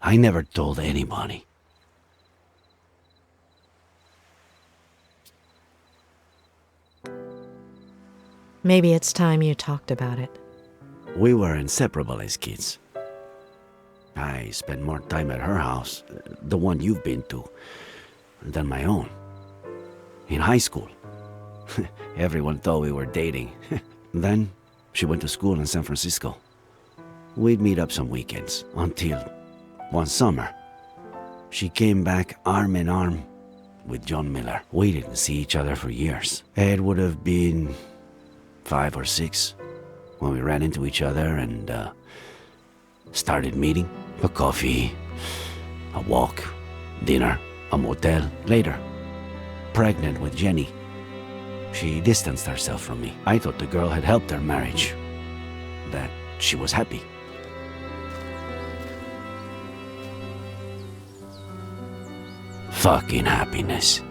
I never told anybody. Maybe it's time you talked about it. We were inseparable as kids. I spent more time at her house, the one you've been to, than my own. In high school, everyone thought we were dating. Then, she went to school in San Francisco. We'd meet up some weekends, until one summer, she came back arm in arm with John Miller. We didn't see each other for years. Ed would have been 5 or 6 when we ran into each other and started meeting. A coffee, a walk, dinner, a motel. Later, pregnant with Jenny, she distanced herself from me. I thought the girl had helped her marriage, that she was happy. Fucking happiness.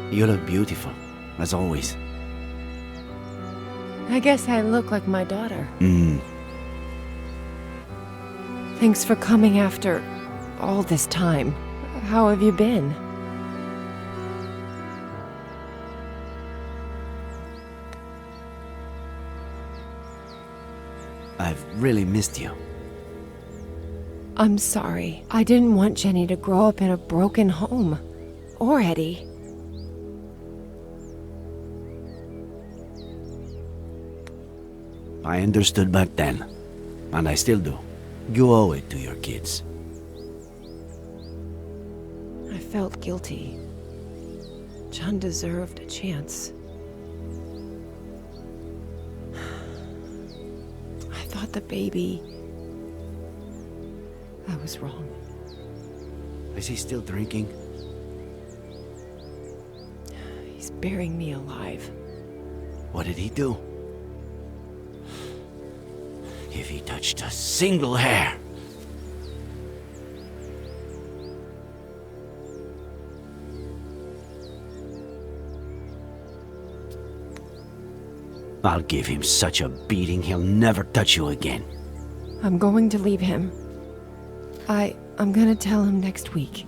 You look beautiful, as always. I guess I look like my daughter. Thanks for coming after all this time. How have you been? I've really missed you. I'm sorry. I didn't want Jenny to grow up in a broken home. Or Eddie. I understood back then, and I still do. You owe it to your kids. I felt guilty. John deserved a chance. I thought the baby... I was wrong. Is he still drinking? He's burying me alive. What did he do? If he touched a single hair... I'll give him such a beating he'll never touch you again. I'm going to leave him. I'm gonna tell him next week.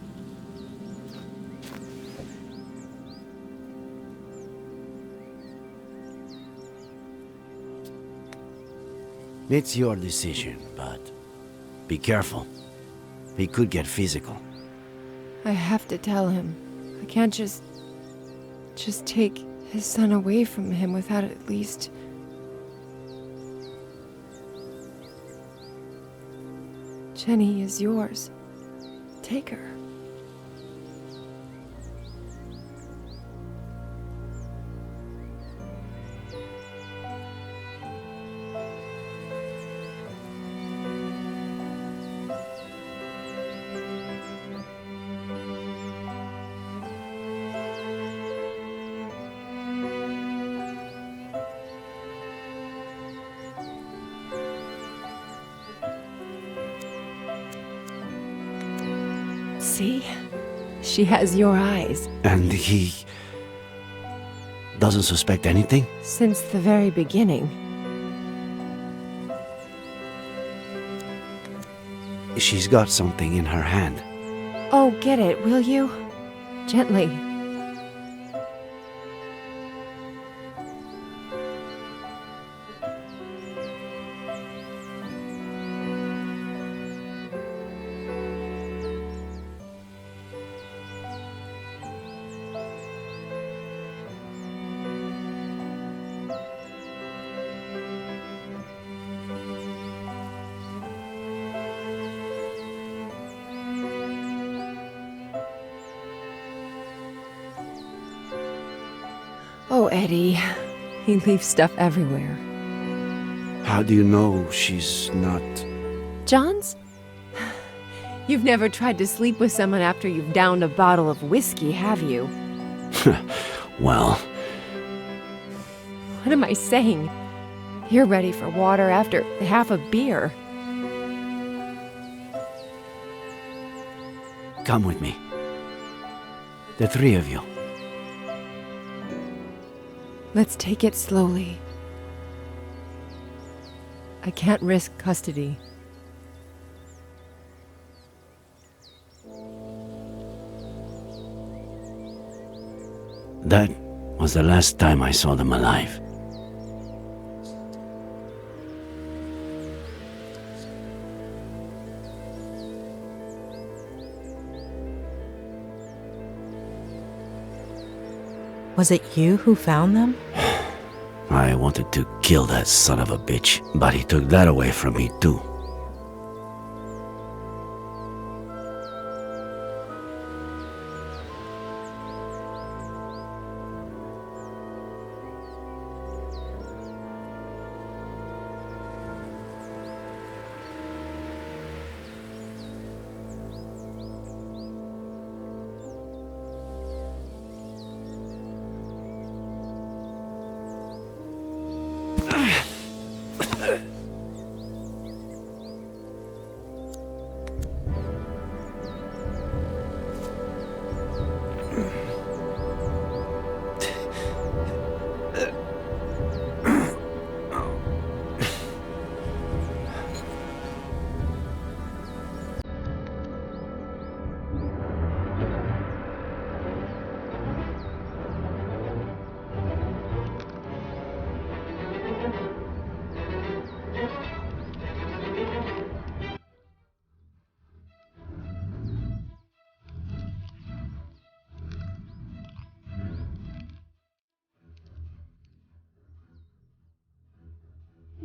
It's your decision, but be careful. He could get physical. I have to tell him. I can't just take his son away from him without at least... Jenny is yours. Take her. See? She has your eyes. And he doesn't suspect anything? Since the very beginning. She's got something in her hand. Oh, get it, will you? Gently. Oh, Eddie. He leaves stuff everywhere. How do you know she's not... John's? You've never tried to sleep with someone after you've downed a bottle of whiskey, have you? Well... What am I saying? You're ready for water after half a beer. Come with me. The three of you. Let's take it slowly. I can't risk custody. That was the last time I saw them alive. Was it you who found them? I wanted to kill that son of a bitch, but he took that away from me too.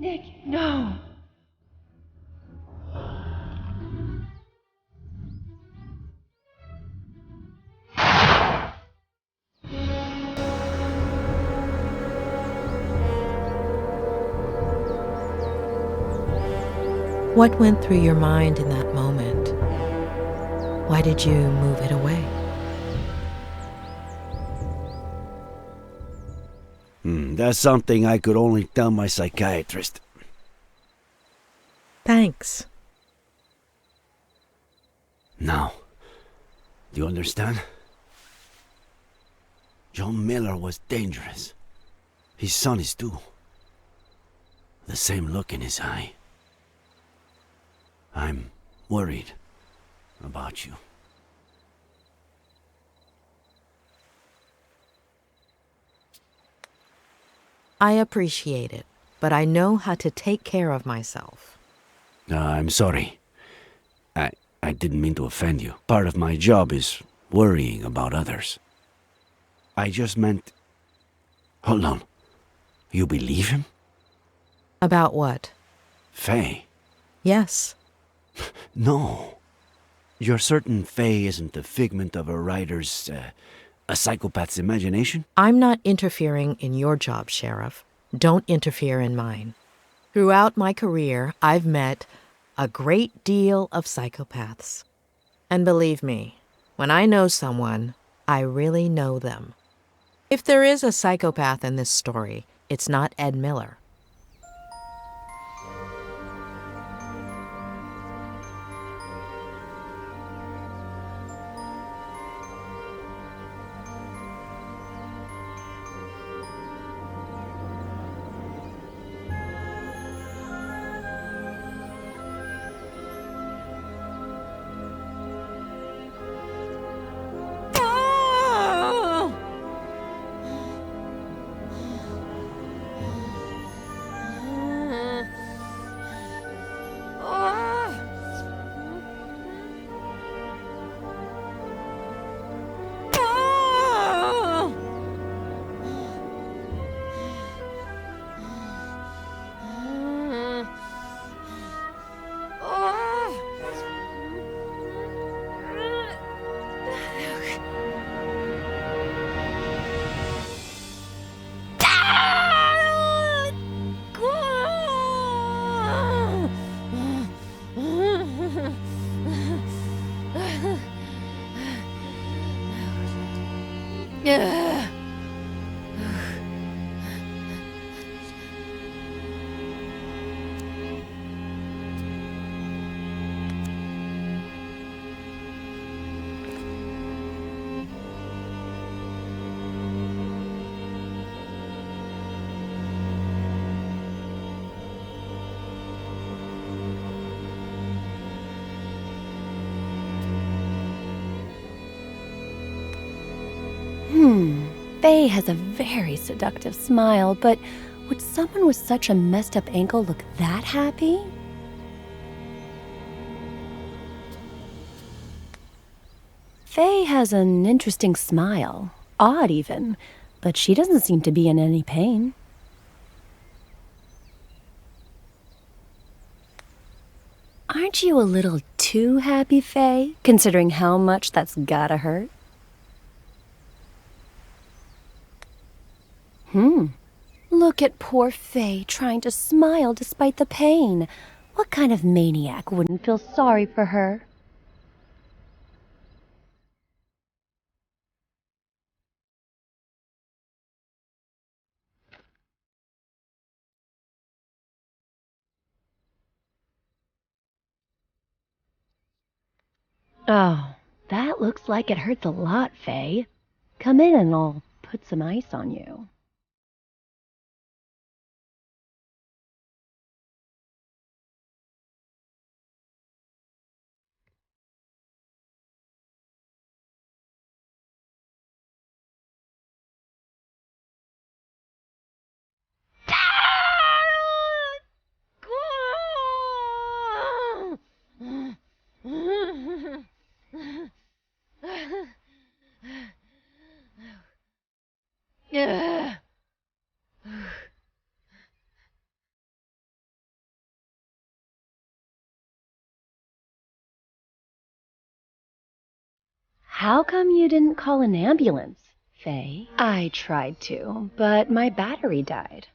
Nick, no! What went through your mind in that moment? Why did you move it away? That's something I could only tell my psychiatrist. Thanks. Now, do you understand? John Miller was dangerous. His son is too. The same look in his eye. I'm worried about you. I appreciate it, but I know how to take care of myself. I'm sorry. I didn't mean to offend you. Part of my job is worrying about others. I just meant... Hold on. You believe him? About what? Faye. Yes. No. You're certain Faye isn't the figment of a writer's, a psychopath's imagination? I'm not interfering in your job, Sheriff. Don't interfere in mine. Throughout my career, I've met a great deal of psychopaths. And believe me, when I know someone, I really know them. If there is a psychopath in this story, it's not Ed Miller. Ugh. Faye has a very seductive smile, but would someone with such a messed up ankle look that happy? Faye has an interesting smile, odd even, but she doesn't seem to be in any pain. Aren't you a little too happy, Faye, considering how much that's gotta hurt? Look at poor Faye trying to smile despite the pain. What kind of maniac wouldn't feel sorry for her? Oh, that looks like it hurts a lot, Faye. Come in and I'll put some ice on you. How come you didn't call an ambulance, Faye? I tried to, but my battery died.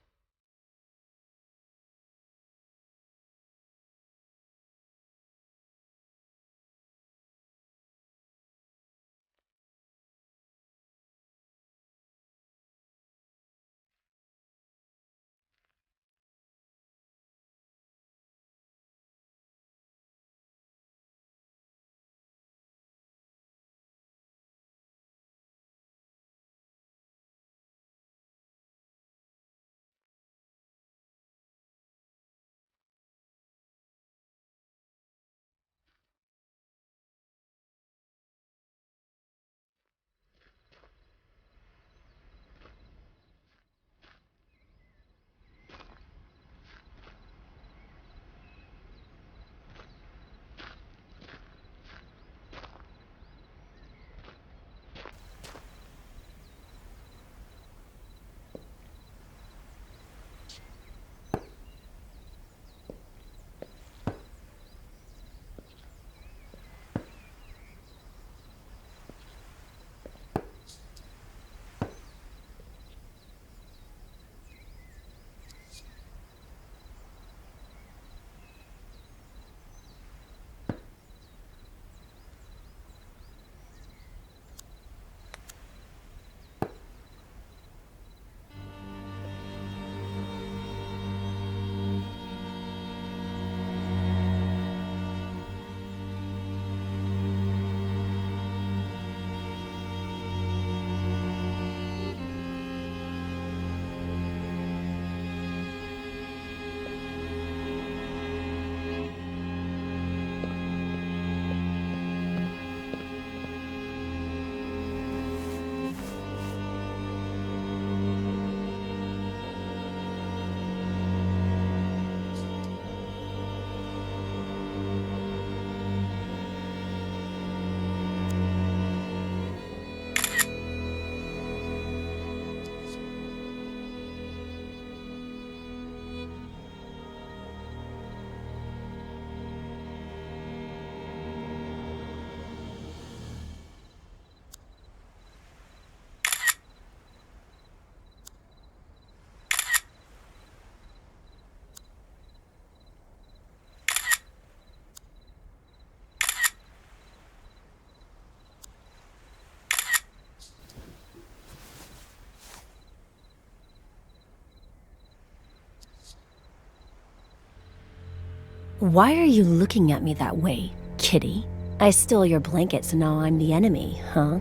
Why are you looking at me that way, kitty? I stole your blanket, so now I'm the enemy, huh?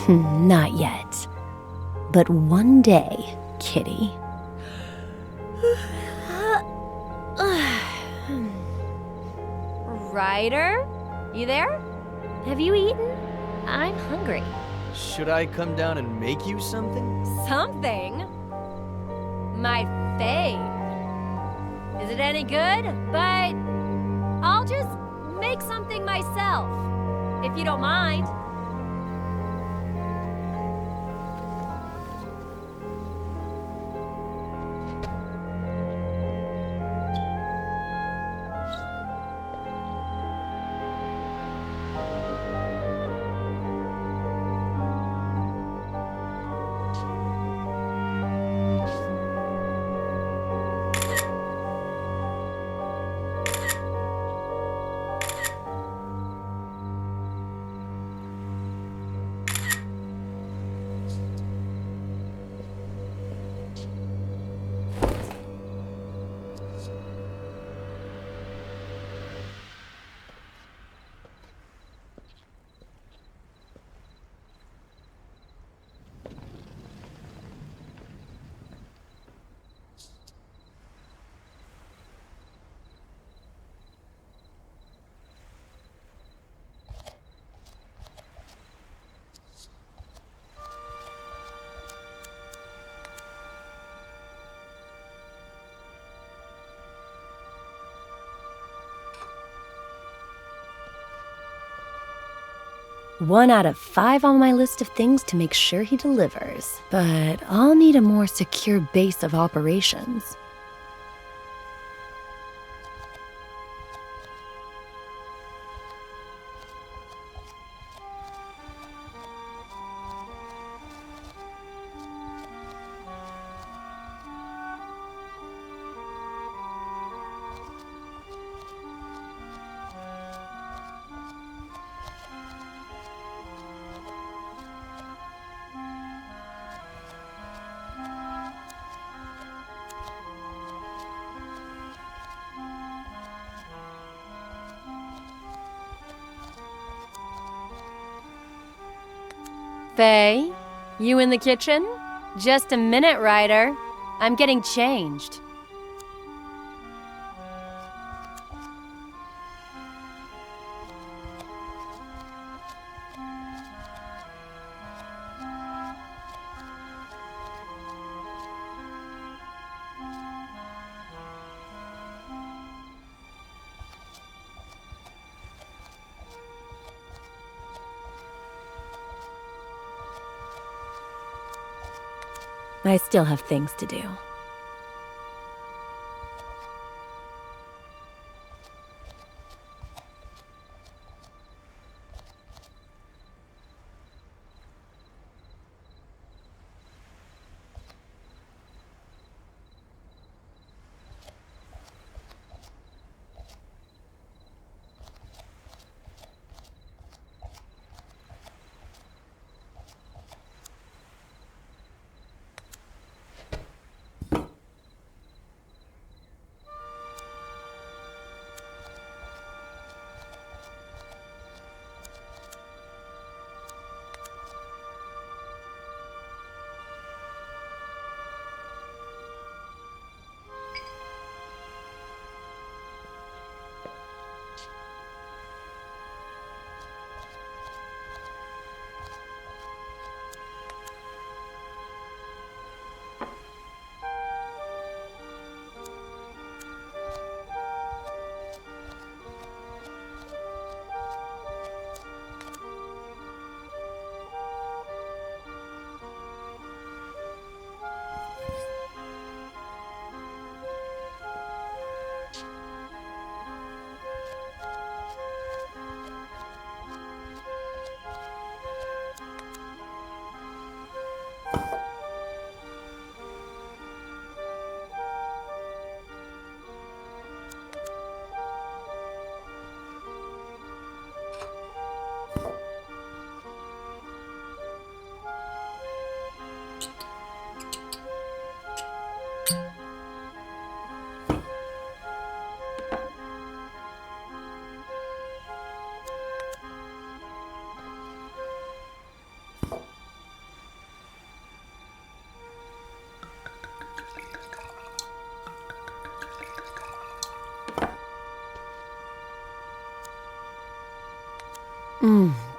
Not yet. But one day, kitty. Ryder? You there? Have you eaten? I'm hungry. Should I come down and make you something? Something? My fave. Is it any good? But I'll just make something myself, if you don't mind. One out of 5 on my list of things to make sure he delivers. But I'll need a more secure base of operations. Faye, you in the kitchen? Just a minute, Ryder. I'm getting changed. I still have things to do.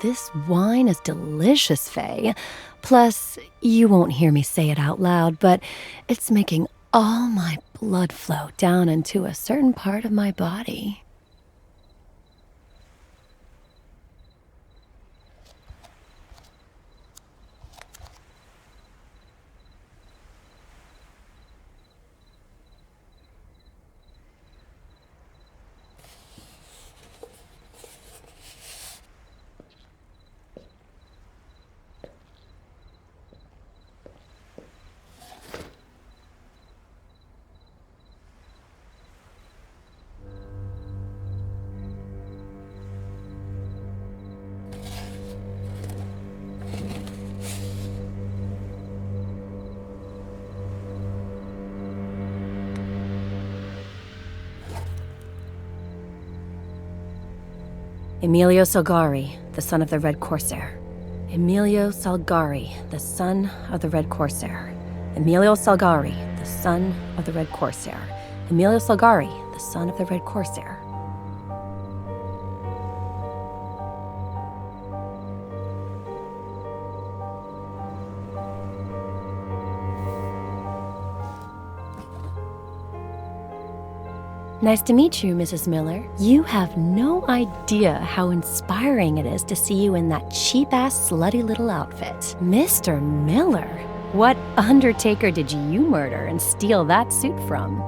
This wine is delicious, Faye. Plus, you won't hear me say it out loud, but it's making all my blood flow down into a certain part of my body. Emilio Salgari, the son of the Red Corsair. Emilio Salgari, the son of the Red Corsair. Emilio Salgari, the son of the Red Corsair. Emilio Salgari, the son of the Red Corsair. Nice to meet you, Mrs. Miller. You have no idea how inspiring it is to see you in that cheap-ass, slutty little outfit. Mr. Miller, what undertaker did you murder and steal that suit from?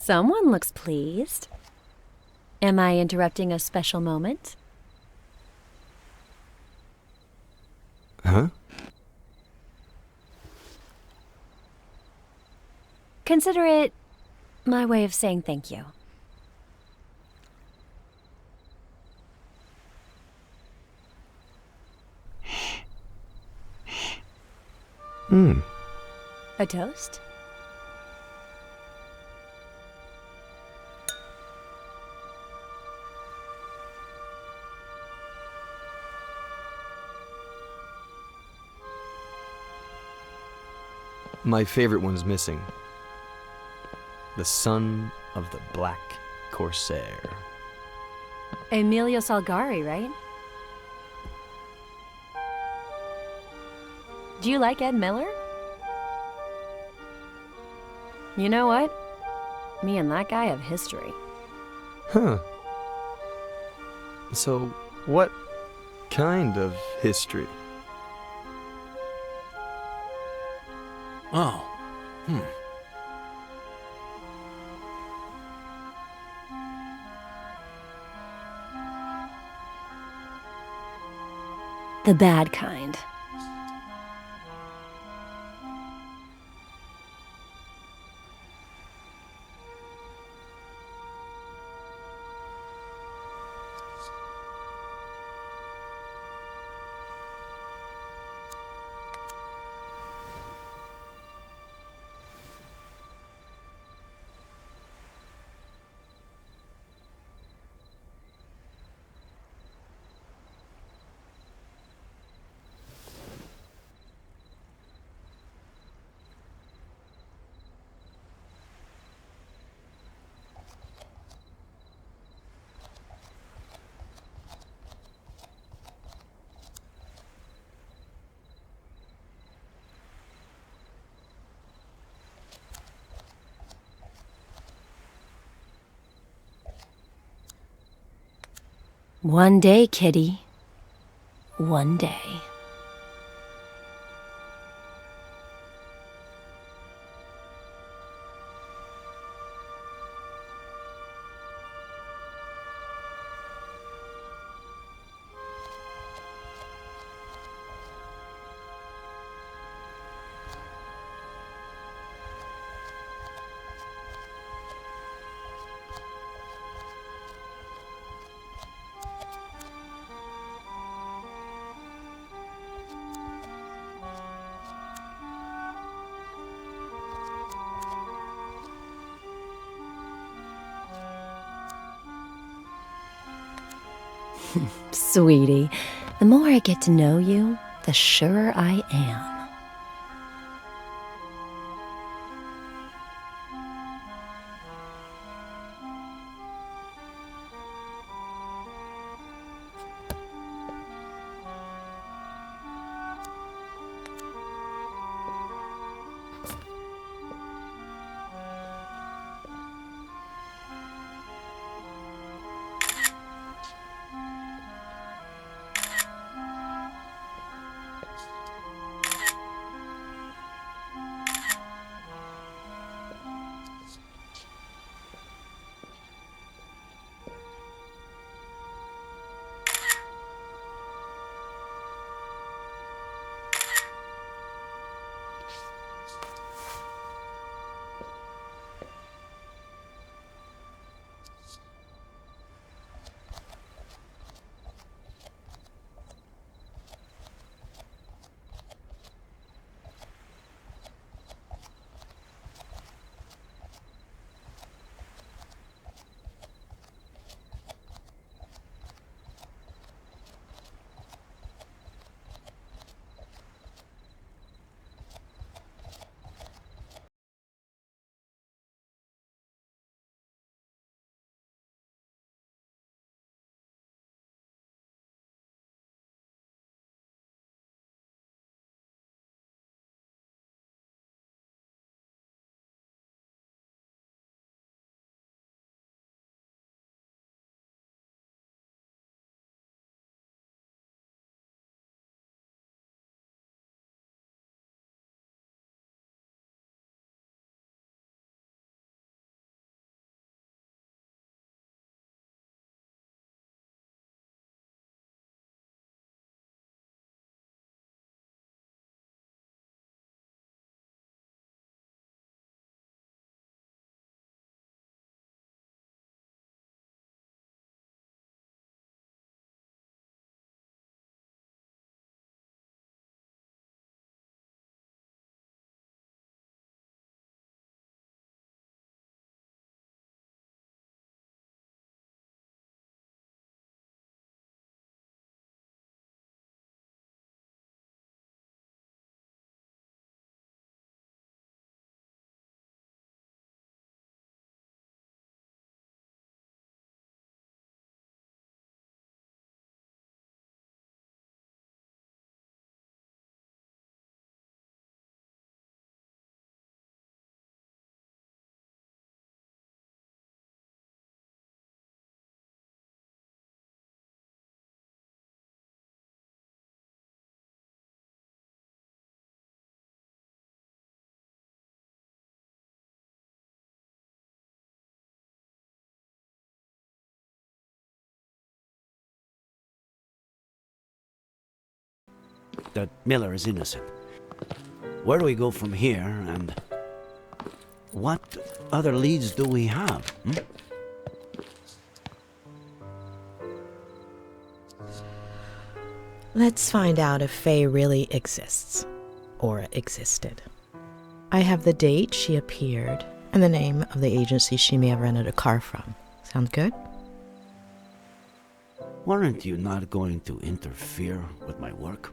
Someone looks pleased. Am I interrupting a special moment? Huh? Consider it my way of saying thank you. A toast? My favorite one's missing. The son of the Black Corsair. Emilio Salgari, right? Do you like Ed Miller? You know what? Me and that guy have history. Huh. So, what kind of history? Oh. The bad kind. One day, kitty. One day. Sweetie, the more I get to know you, the surer I am. that Miller is innocent. Where do we go from here, and what other leads do we have? Let's find out if Faye really exists, or existed. I have the date she appeared and the name of the agency she may have rented a car from. Sound good? Weren't you not going to interfere with my work?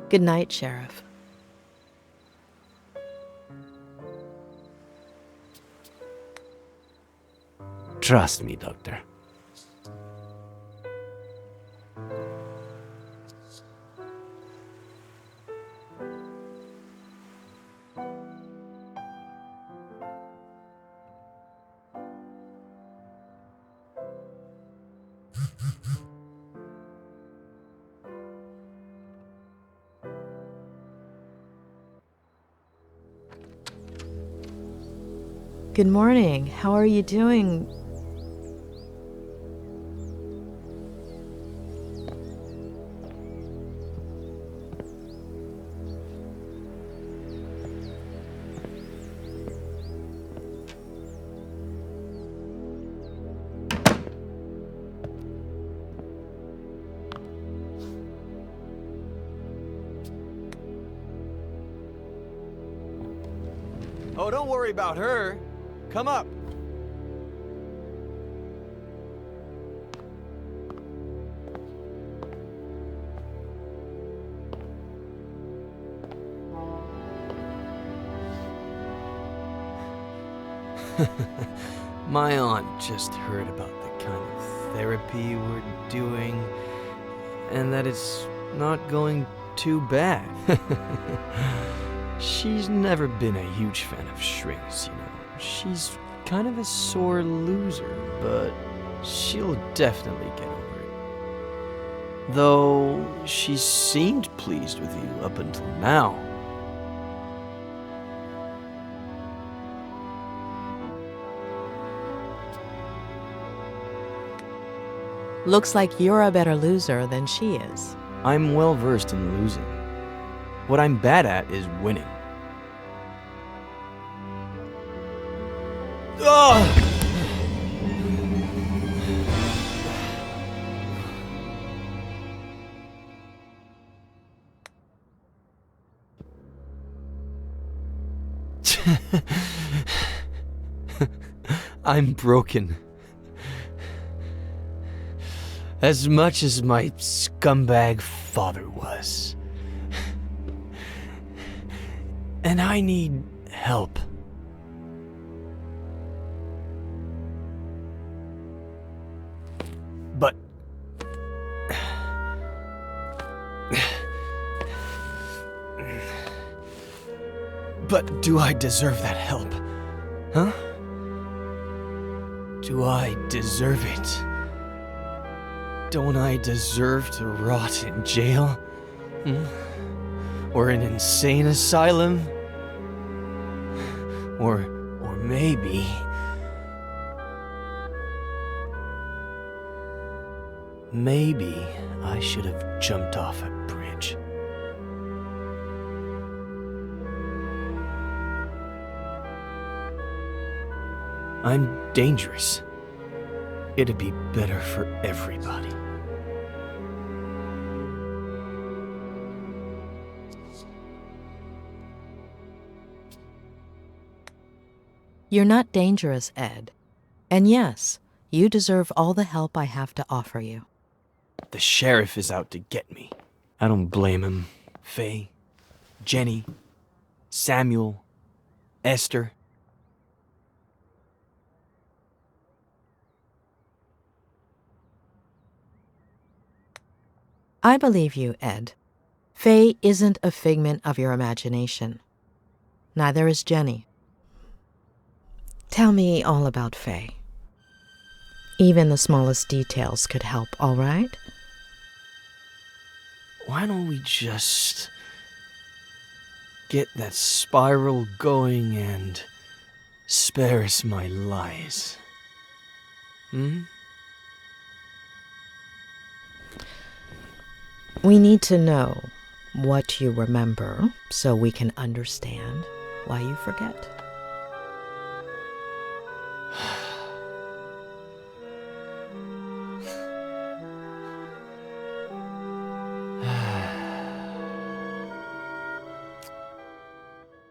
Good night, Sheriff. Trust me, Doctor. Good morning. How are you doing? Oh, don't worry about her. Come up. My aunt just heard about the kind of therapy we're doing, and that it's not going too bad. She's never been a huge fan of shrinks, you know. She's kind of a sore loser, but she'll definitely get over it. Though she seemed pleased with you up until now. Looks like you're a better loser than she is. I'm well versed in losing. What I'm bad at is winning. I'm broken. As much as my scumbag father was. And I need help. But do I deserve that help? Huh? Do I deserve it? Don't I deserve to rot in jail? Or an insane asylum? Or maybe... Maybe I should have jumped off a bridge. I'm dangerous. It'd be better for everybody. You're not dangerous, Ed. And yes, you deserve all the help I have to offer you. The sheriff is out to get me. I don't blame him. Faye, Jenny, Samuel, Esther. I believe you, Ed. Faye isn't a figment of your imagination. Neither is Jenny. Tell me all about Faye. Even the smallest details could help, all right? Why don't we just get that spiral going and Spare us my lies. We need to know what you remember so we can understand why you forget.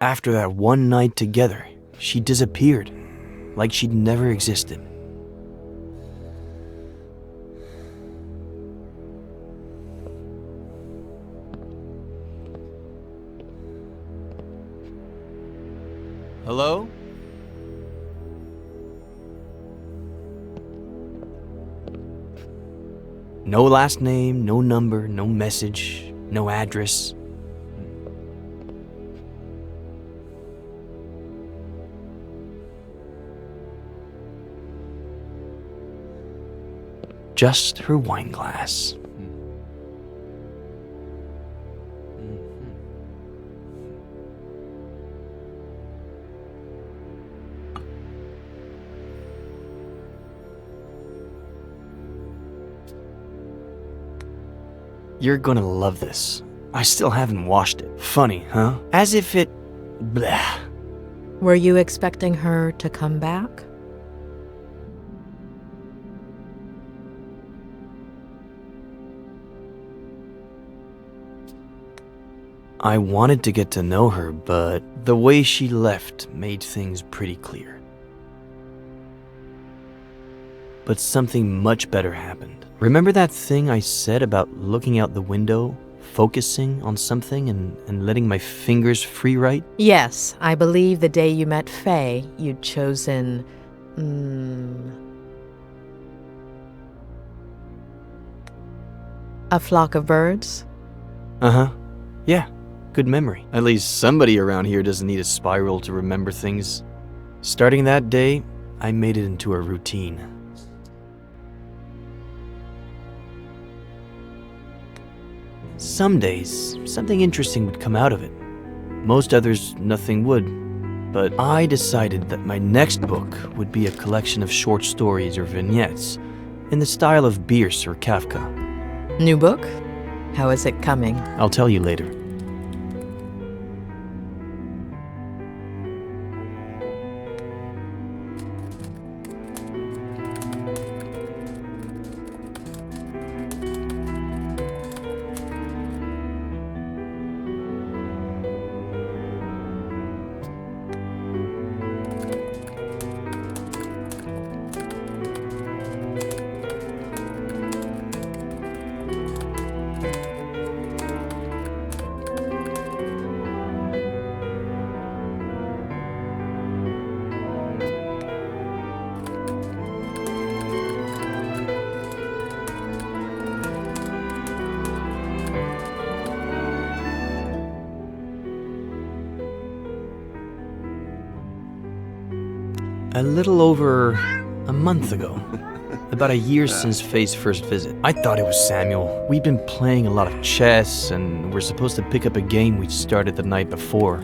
After that one night together, she disappeared, like she'd never existed. Hello? No last name, no number, no message, no address. Just her wine glass. You're gonna love this. I still haven't washed it. Funny, huh? As if it... blah. Were you expecting her to come back? I wanted to get to know her, but the way she left made things pretty clear. But something much better happened. Remember that thing I said about looking out the window, focusing on something and letting my fingers free write? Yes, I believe the day you met Faye, you'd chosen... a flock of birds? Uh-huh. Yeah, good memory. At least somebody around here doesn't need a spiral to remember things. Starting that day, I made it into a routine. Some days, something interesting would come out of it. Most others, nothing would. But I decided that my next book would be a collection of short stories or vignettes in the style of Bierce or Kafka. New book? How is it coming? I'll tell you later. A little over a month ago. About a year since Faye's first visit. I thought it was Samuel. We'd been playing a lot of chess, and we're supposed to pick up a game we'd started the night before.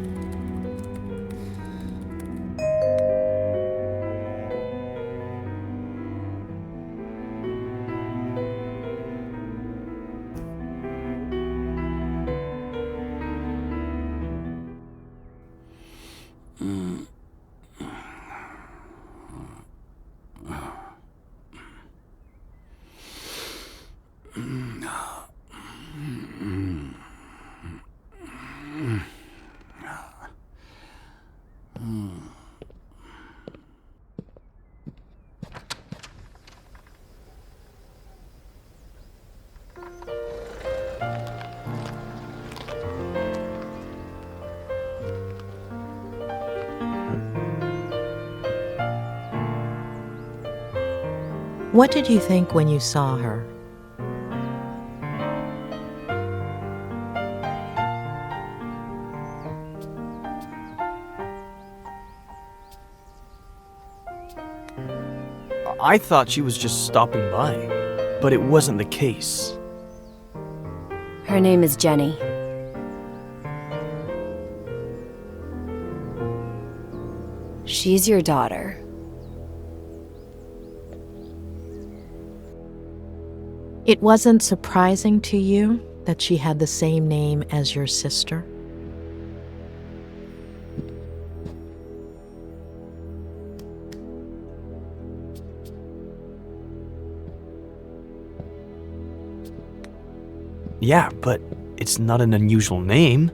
What did you think when you saw her? I thought she was just stopping by, but it wasn't the case. Her name is Jenny. She's your daughter. It wasn't surprising to you that she had the same name as your sister? Yeah, but it's not an unusual name.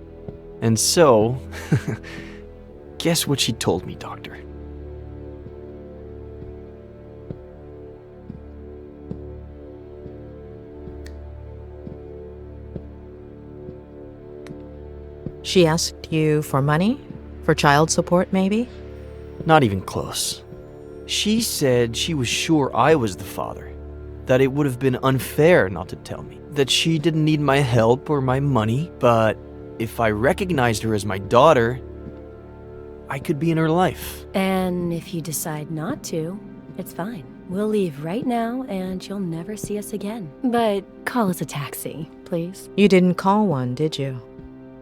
And so, guess what she told me, Doctor? She asked you for money? For child support, maybe? Not even close. She said she was sure I was the father, that it would have been unfair not to tell me, that she didn't need my help or my money, but if I recognized her as my daughter, I could be in her life. And if you decide not to, it's fine. We'll leave right now and you'll never see us again. But call us a taxi, please. You didn't call one, did you?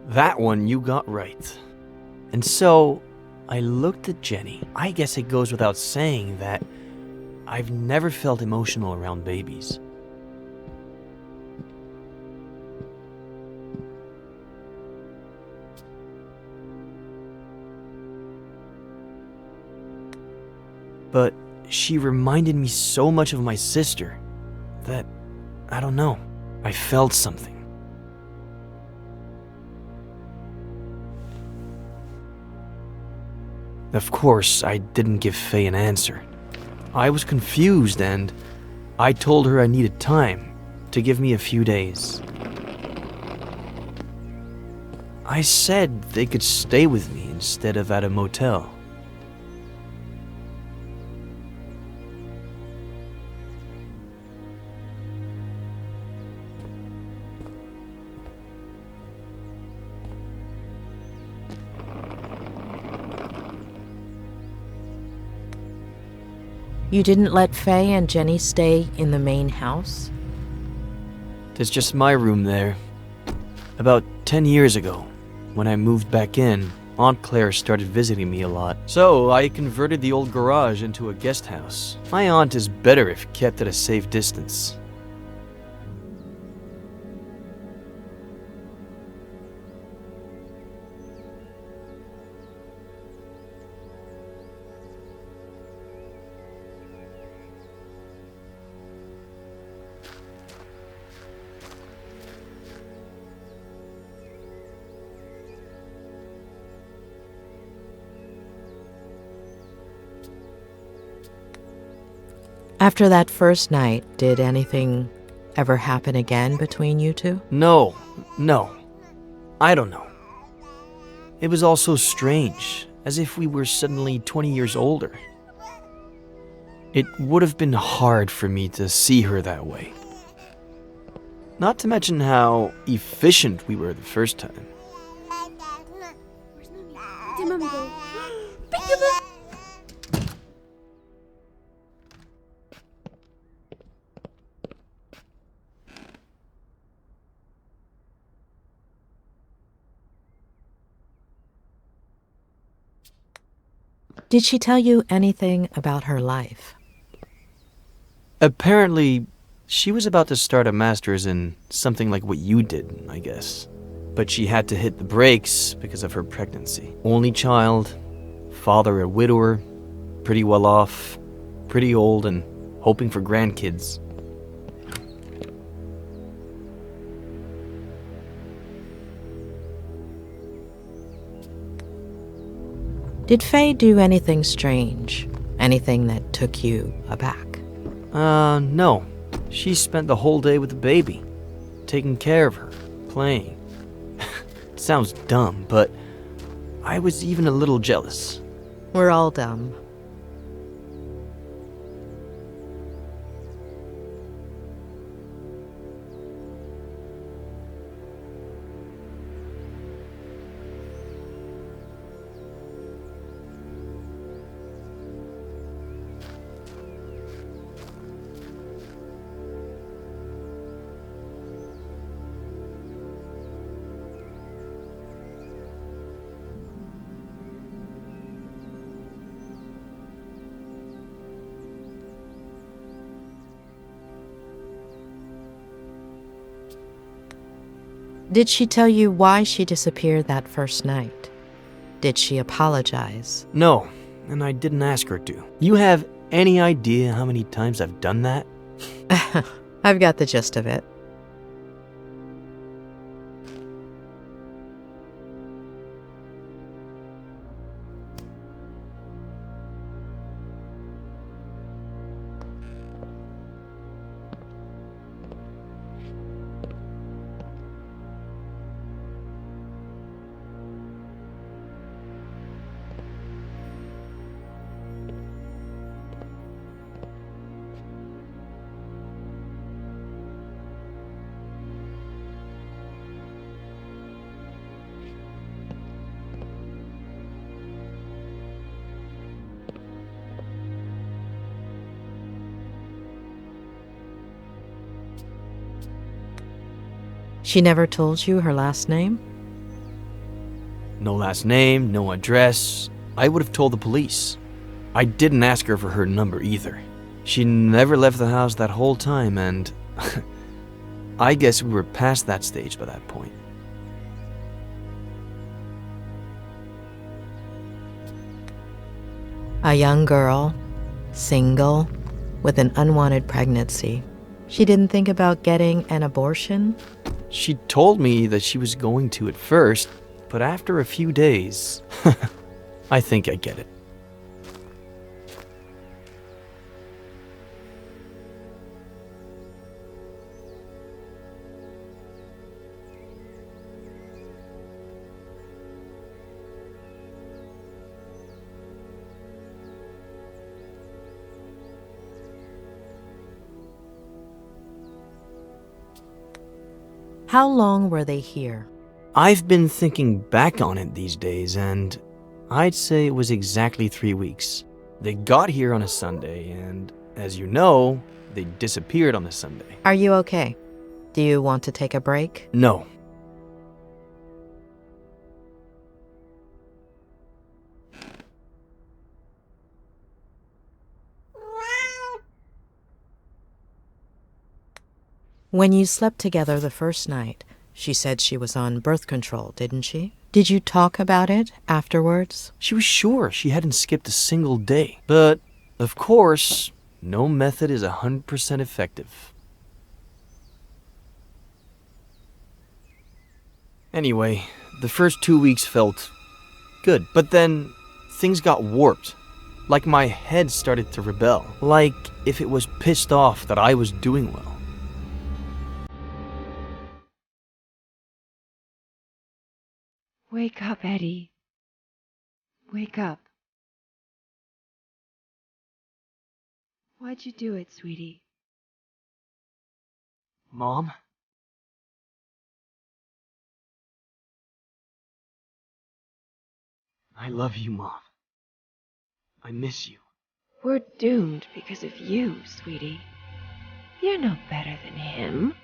That one you got right. And so, I looked at Jenny. I guess it goes without saying that I've never felt emotional around babies. But she reminded me so much of my sister that, I don't know, I felt something. Of course, I didn't give Faye an answer. I was confused and I told her I needed time to give me a few days. I said they could stay with me instead of at a motel. You didn't let Faye and Jenny stay in the main house? There's just my room there. About 10 years ago, when I moved back in, Aunt Claire started visiting me a lot. So I converted the old garage into a guest house. My aunt is better if kept at a safe distance. After that first night, did anything ever happen again between you two? No. I don't know. It was all so strange, as if we were suddenly 20 years older. It would have been hard for me to see her that way. Not to mention how efficient we were the first time. Did Mommy go? Did she tell you anything about her life? Apparently, she was about to start a master's in something like what you did, I guess. But she had to hit the brakes because of her pregnancy. Only child, father a widower, pretty well off, pretty old, and hoping for grandkids. Did Faye do anything strange? Anything that took you aback? No. She spent the whole day with the baby, taking care of her, playing. It sounds dumb, but I was even a little jealous. We're all dumb. Did she tell you why she disappeared that first night? Did she apologize? No, and I didn't ask her to. You have any idea how many times I've done that? I've got the gist of it. She never told you her last name? No last name, no address. I would have told the police. I didn't ask her for her number either. She never left the house that whole time, and I guess we were past that stage by that point. A young girl, single, with an unwanted pregnancy. She didn't think about getting an abortion? She told me that she was going to at first, but after a few days, I think I get it. How long were they here? I've been thinking back on it these days, and I'd say it was exactly 3 weeks. They got here on a Sunday, and as you know, they disappeared on the Sunday. Are you okay? Do you want to take a break? No. When you slept together the first night, she said she was on birth control, didn't she? Did you talk about it afterwards? She was sure she hadn't skipped a single day. But, of course, no method is 100% effective. Anyway, the first 2 weeks felt good. But then, things got warped. Like my head started to rebel. Like if it was pissed off that I was doing well. Wake up, Eddie. Wake up. Why'd you do it, sweetie? Mom? I love you, Mom. I miss you. We're doomed because of you, sweetie. You're no better than him.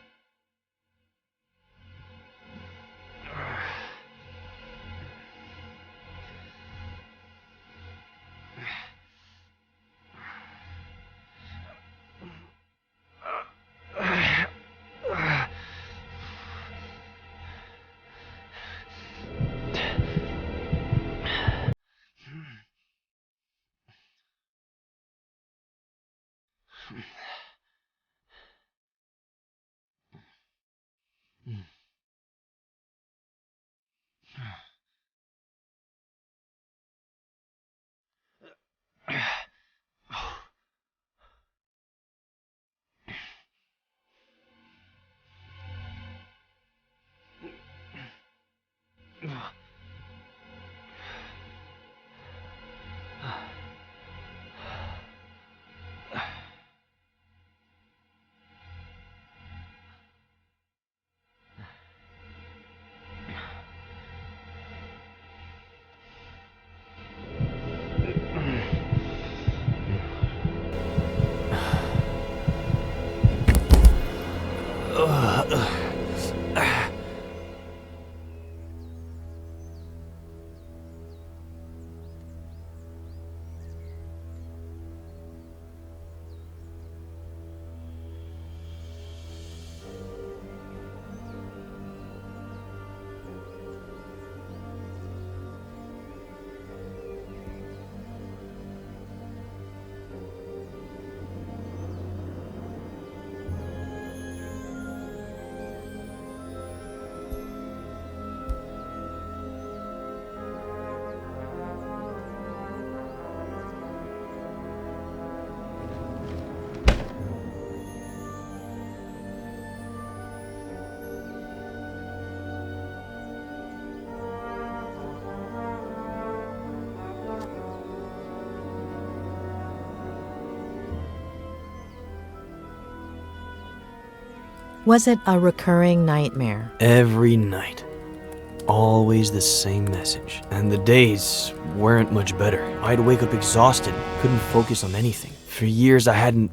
Was it a recurring nightmare? Every night. Always the same message. And the days weren't much better. I'd wake up exhausted, couldn't focus on anything. For years I hadn't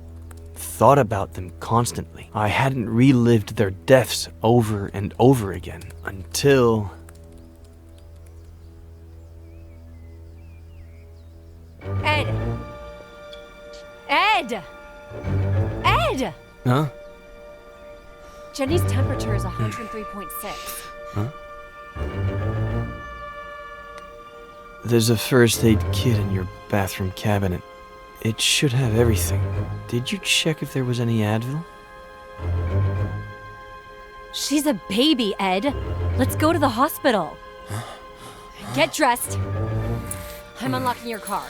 thought about them constantly. I hadn't relived their deaths over and over again until... Ed! Ed! Ed! Huh? Jenny's temperature is 103.6. Huh? There's a first aid kit in your bathroom cabinet. It should have everything. Did you check if there was any Advil? She's a baby, Ed. Let's go to the hospital. Get dressed. I'm unlocking your car.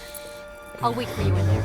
I'll wait for you in there.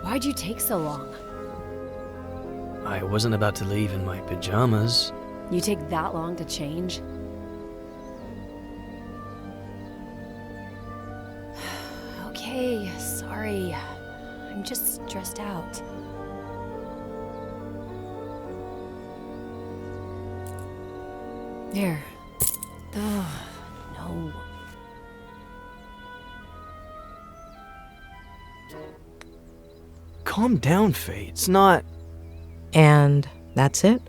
Why'd you take so long? I wasn't about to leave in my pajamas. You take that long to change? Okay, sorry. I'm just stressed out. There. Ugh, no. Calm down, Faye. It's not... And that's it?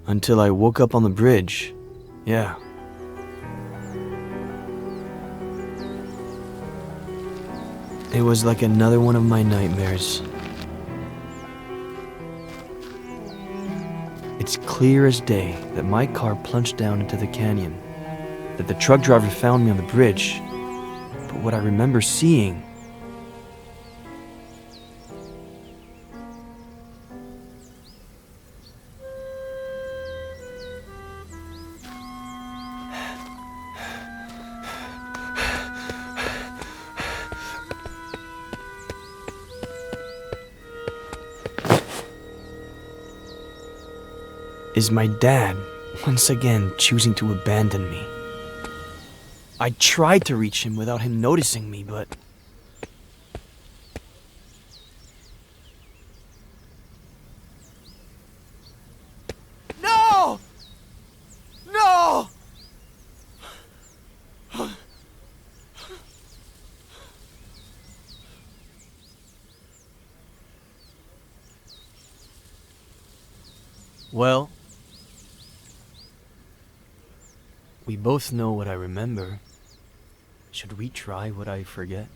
Until I woke up on the bridge. Yeah. It was like another one of my nightmares. It's clear as day that my car plunged down into the canyon, that the truck driver found me on the bridge, but what I remember seeing... is my dad once again choosing to abandon me. I tried to reach him without him noticing me, but... No! No! Well... we both know what I remember. Should we try what I forget?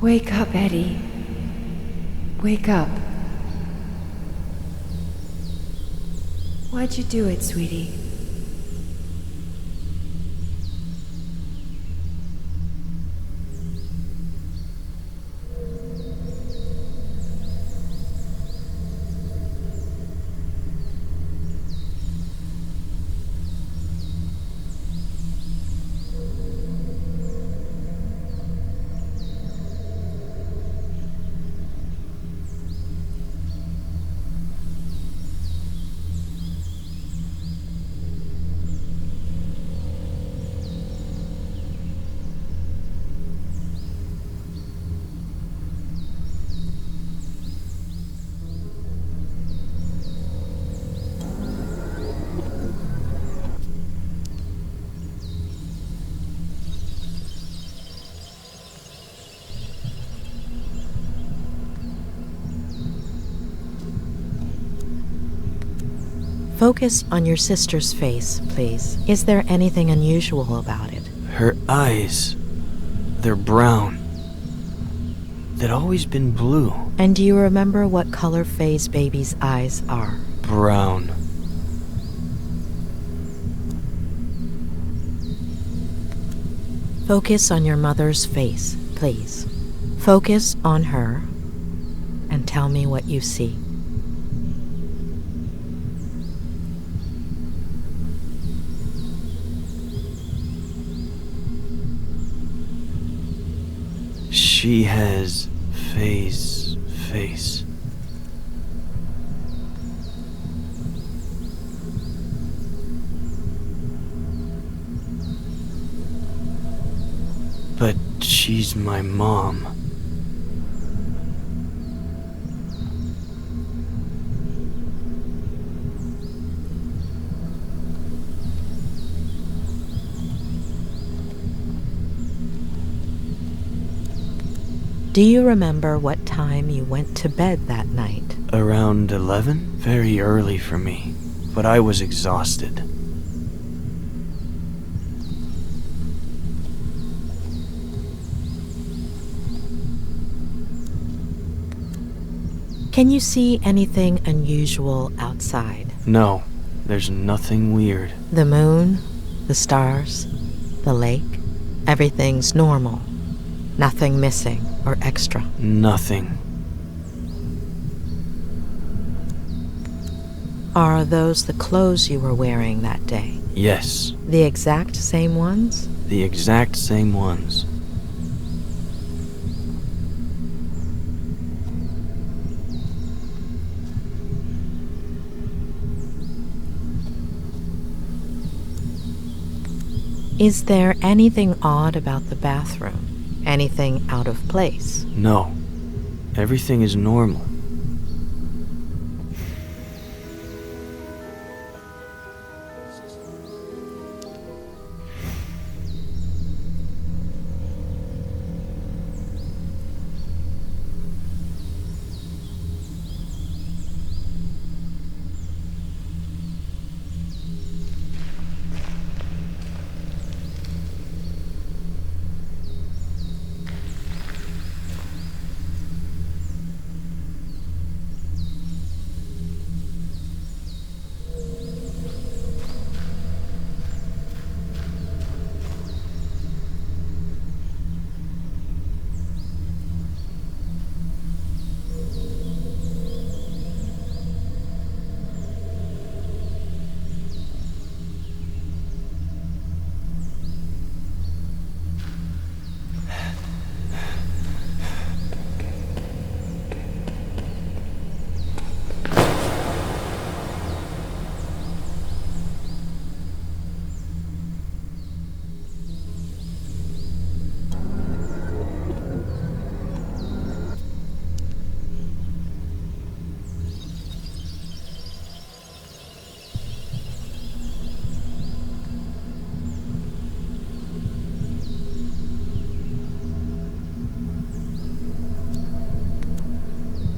Wake up, Eddie. Wake up. Why'd you do it, sweetie? Focus on your sister's face, please. Is there anything unusual about it? Her eyes, they're brown. They'd always been blue. And do you remember what color Faye's baby's eyes are? Brown. Focus on your mother's face, please. Focus on her and tell me what you see. She has Faye's face. But she's my mom. Do you remember what time you went to bed that night? Around 11? Very early for me, but I was exhausted. Can you see anything unusual outside? No, there's nothing weird. The moon, the stars, the lake, everything's normal. Nothing missing or extra. Nothing. Are those the clothes you were wearing that day? Yes. The exact same ones? The exact same ones. Is there anything odd about the bathroom? Anything out of place? No. Everything is normal.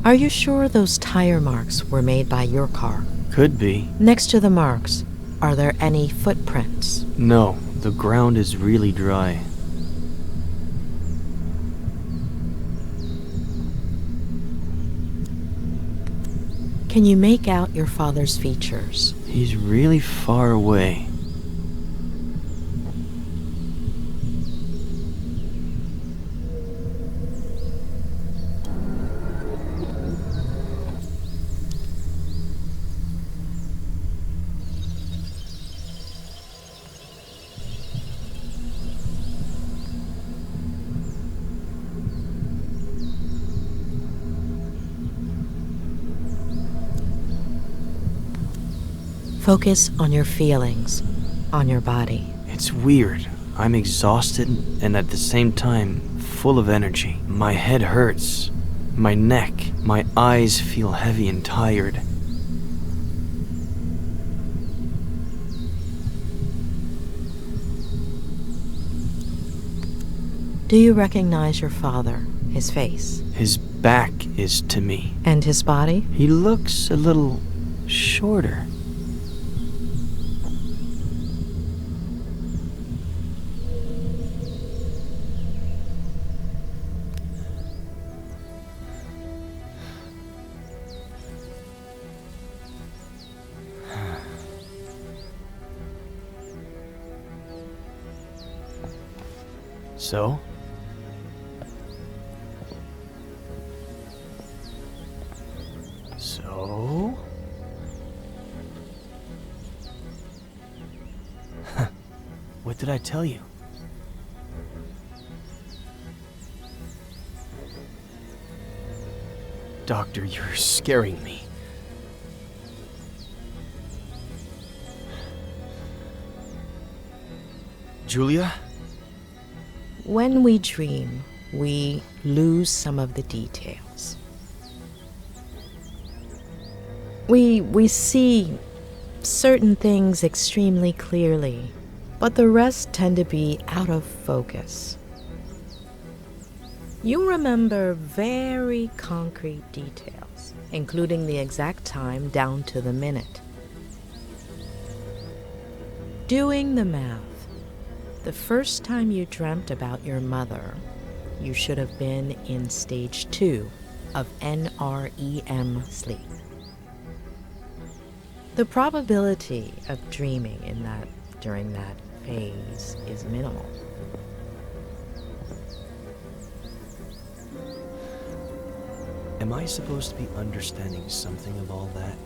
Are you sure those tire marks were made by your car? Could be. Next to the marks, are there any footprints? No, the ground is really dry. Can you make out your father's features? He's really far away. Focus on your feelings, on your body. It's weird. I'm exhausted and at the same time full of energy. My head hurts. My neck, my eyes feel heavy and tired. Do you recognize your father, his face? His back is to me. And his body? He looks a little shorter. So? So? What did I tell you? Doctor, you're scaring me. Julia? When we dream, we lose some of the details. We see certain things extremely clearly, but the rest tend to be out of focus. You remember very concrete details, including the exact time down to the minute. Doing the math, the first time you dreamt about your mother, you should have been in stage 2 of NREM sleep. The probability of dreaming during that phase is minimal. Am I supposed to be understanding something of all that?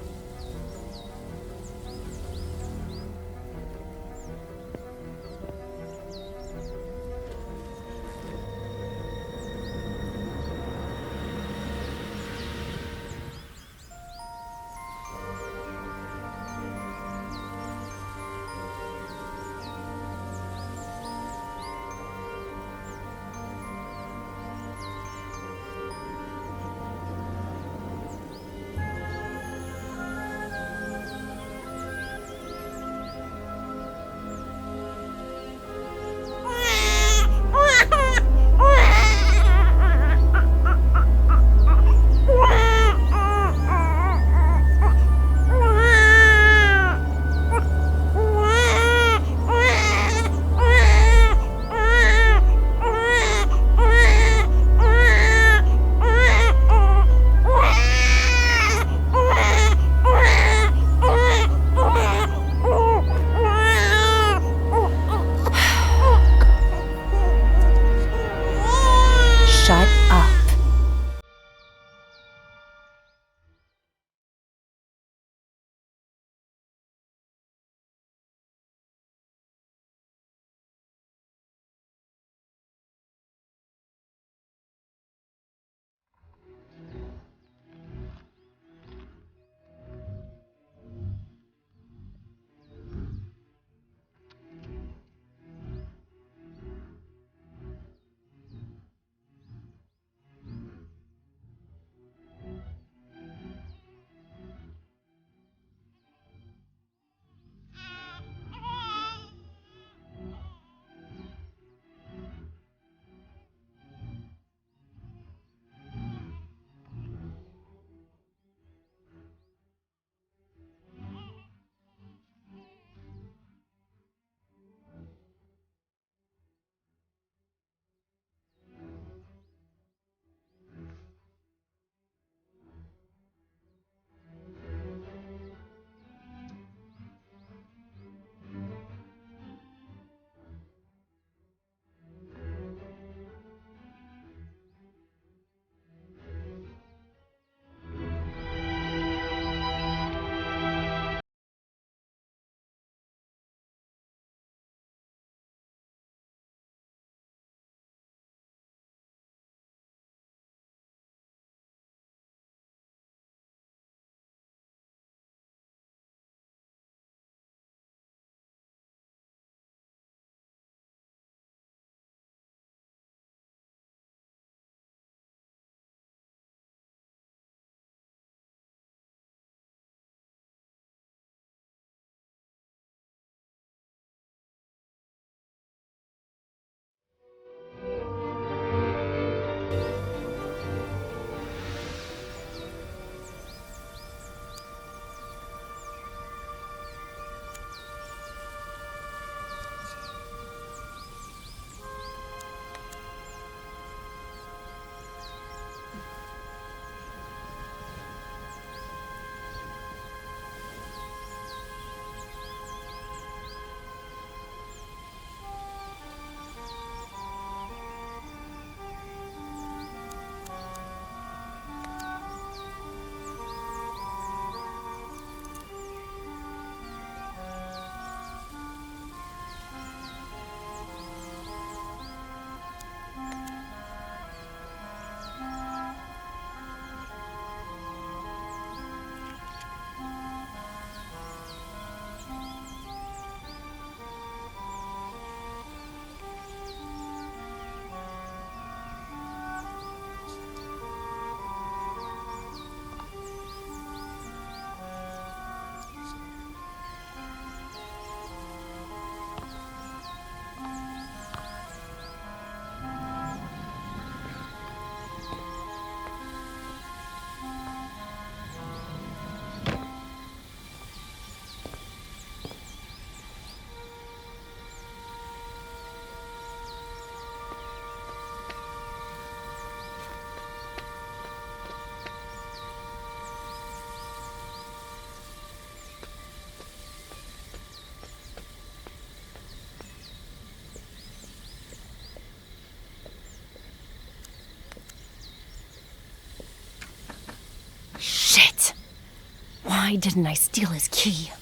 Why didn't I steal his key?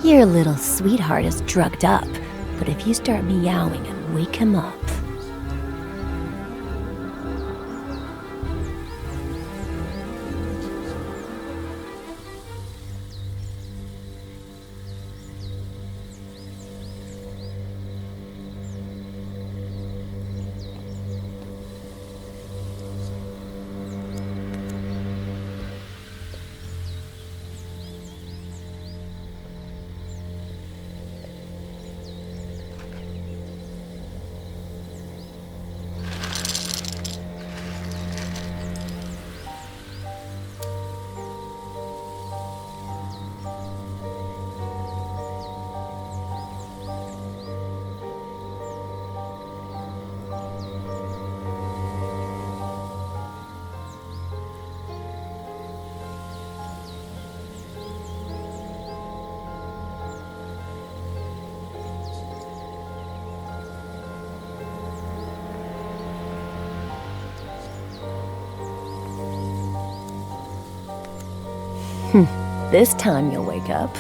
Your little sweetheart is drugged up, but if you start meowing and wake him up... This time you'll wake up.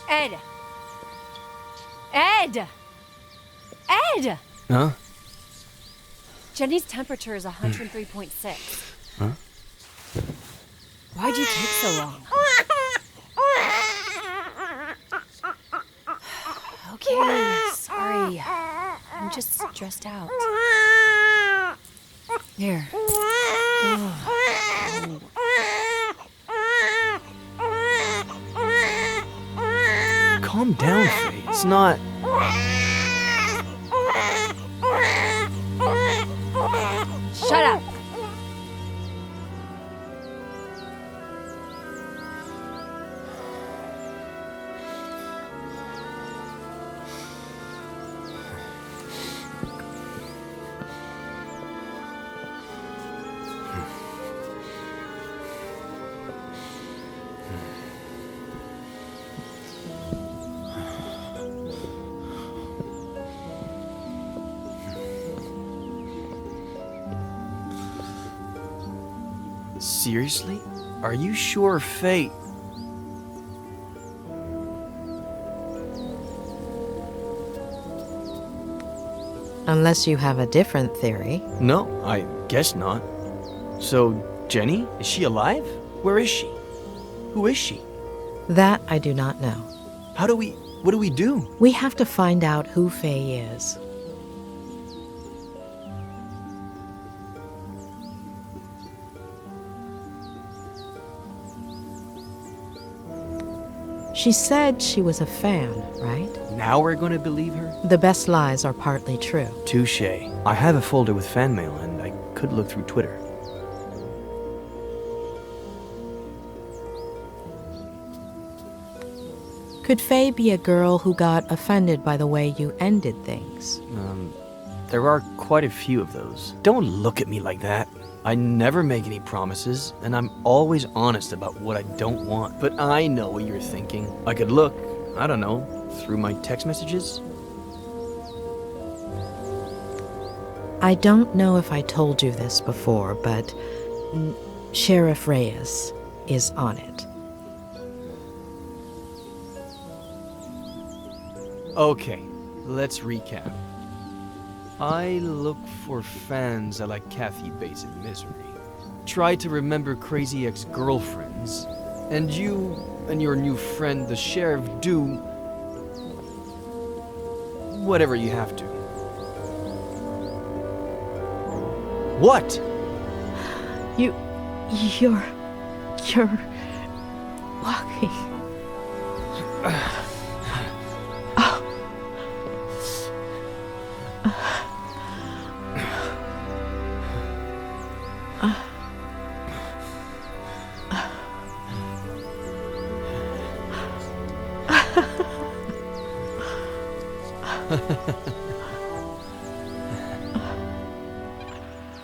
Ed! Ed! Ed! Huh? Jenny's temperature is 103.6. Huh? Why'd you take so long? Okay, sorry. I'm just stressed out. Here. Calm down, Faye. It's not... Shut up! Seriously? Are you sure, Faye? Unless you have a different theory. No, I guess not. So, Jenny? Is she alive? Where is she? Who is she? That I do not know. What do we do? We have to find out who Faye is. She said she was a fan, right? Now we're gonna believe her? The best lies are partly true. Touché. I have a folder with fan mail, and I could look through Twitter. Could Faye be a girl who got offended by the way you ended things? There are quite a few of those. Don't look at me like that. I never make any promises, and I'm always honest about what I don't want. But I know what you're thinking. I could look, I don't know, through my text messages? I don't know if I told you this before, but Sheriff Reyes is on it. Okay, let's recap. I look for fans I like Kathy Bates in Misery. Try to remember crazy ex-girlfriends. And you and your new friend, the sheriff, do... whatever you have to. What? You're walking.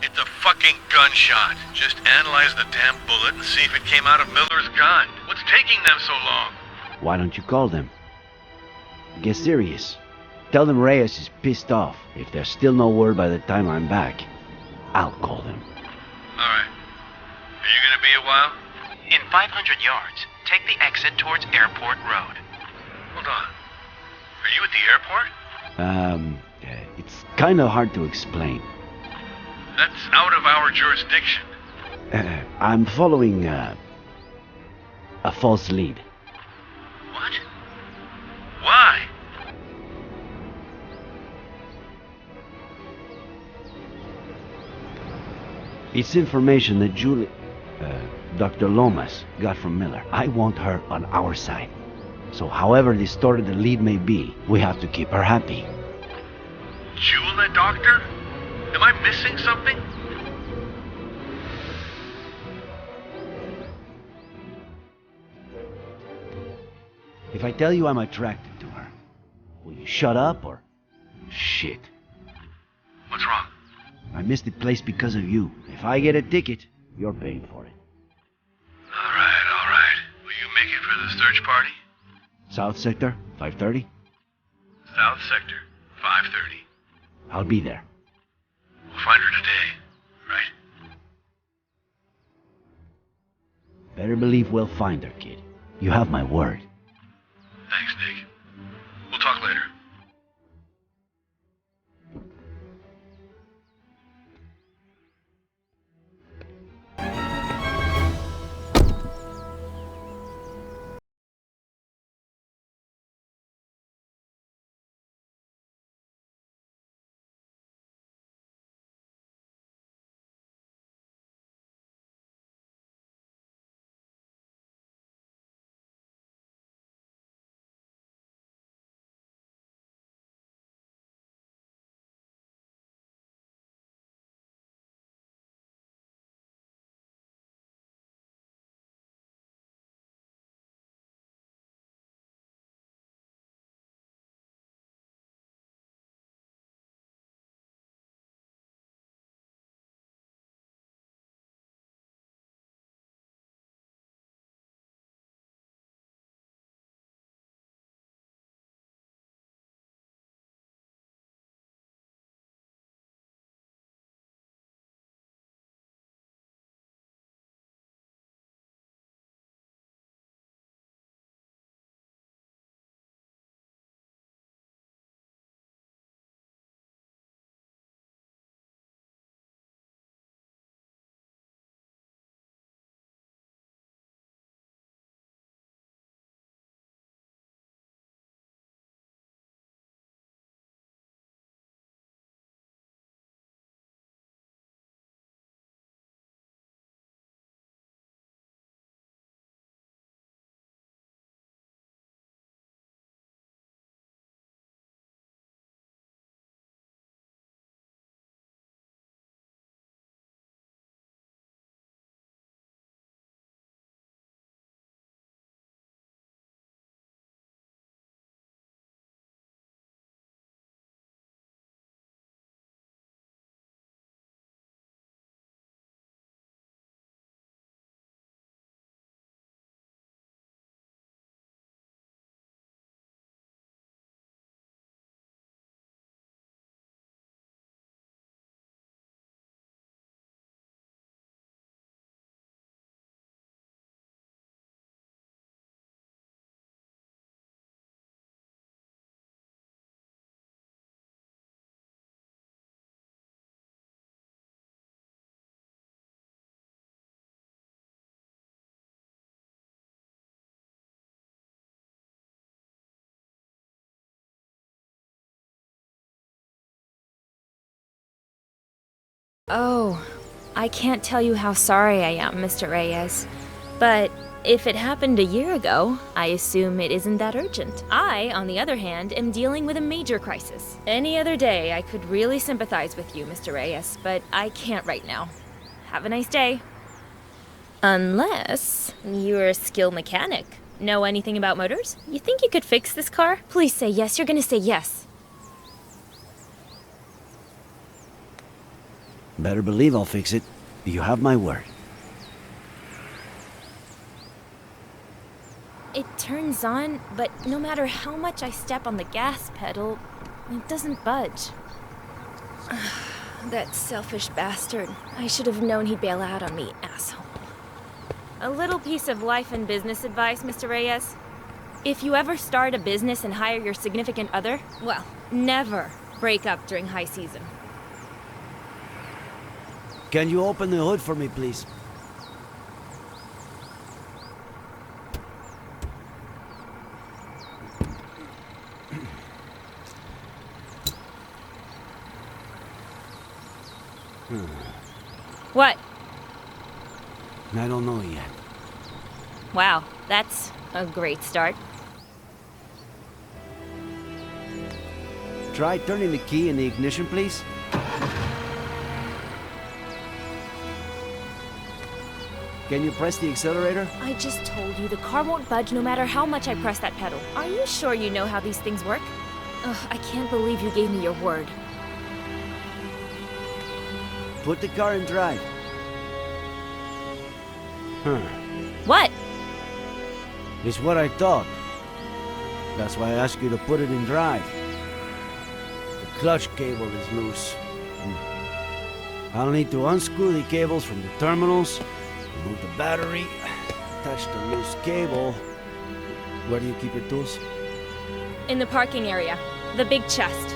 It's a fucking gunshot. Just analyze the damn bullet and see if it came out of Miller's gun. What's taking them so long? Why don't you call them? Get serious. Tell them Reyes is pissed off. If there's still no word by the time I'm back, I'll call them. Alright. Are you gonna be a while? In 500 yards, take the exit towards Airport Road. Hold on. Are you at the airport? It's kind of hard to explain. That's out of our jurisdiction. I'm following, a false lead. What? Why? It's information that Dr. Lomas got from Miller. I want her on our side. So however distorted the lead may be, we have to keep her happy. Jewel a doctor? Am I missing something? If I tell you I'm attracted to her, will you shut up or... Shit. What's wrong? I missed the place because of you. If I get a ticket, you're paying for it. Alright. Will you make it for the search party? South Sector, 5:30? South Sector, 5:30. I'll be there. We'll find her today, right? Better believe we'll find her, kid. You have my word. Thanks, Nick. We'll talk later. Oh, I can't tell you how sorry I am, Mr. Reyes. But if it happened a year ago, I assume it isn't that urgent. I, on the other hand, am dealing with a major crisis. Any other day, I could really sympathize with you, Mr. Reyes, but I can't right now. Have a nice day. Unless you're a skilled mechanic. Know anything about motors? You think you could fix this car? Please say yes. You're gonna say yes. Better believe I'll fix it. You have my word. It turns on, but no matter how much I step on the gas pedal, it doesn't budge. That selfish bastard. I should have known he'd bail out on me, asshole. A little piece of life and business advice, Mr. Reyes. If you ever start a business and hire your significant other, well, never break up during high season. Can you open the hood for me, please? What? I don't know yet. Wow, that's a great start. Try turning the key in the ignition, please. Can you press the accelerator? I just told you the car won't budge no matter how much I press that pedal. Are you sure you know how these things work? Ugh, I can't believe you gave me your word. Put the car in drive. What? It's what I thought. That's why I asked you to put it in drive. The clutch cable is loose. I'll need to unscrew the cables from the terminals, remove the battery, attach the loose cable. Where do you keep your tools? In the parking area. The big chest.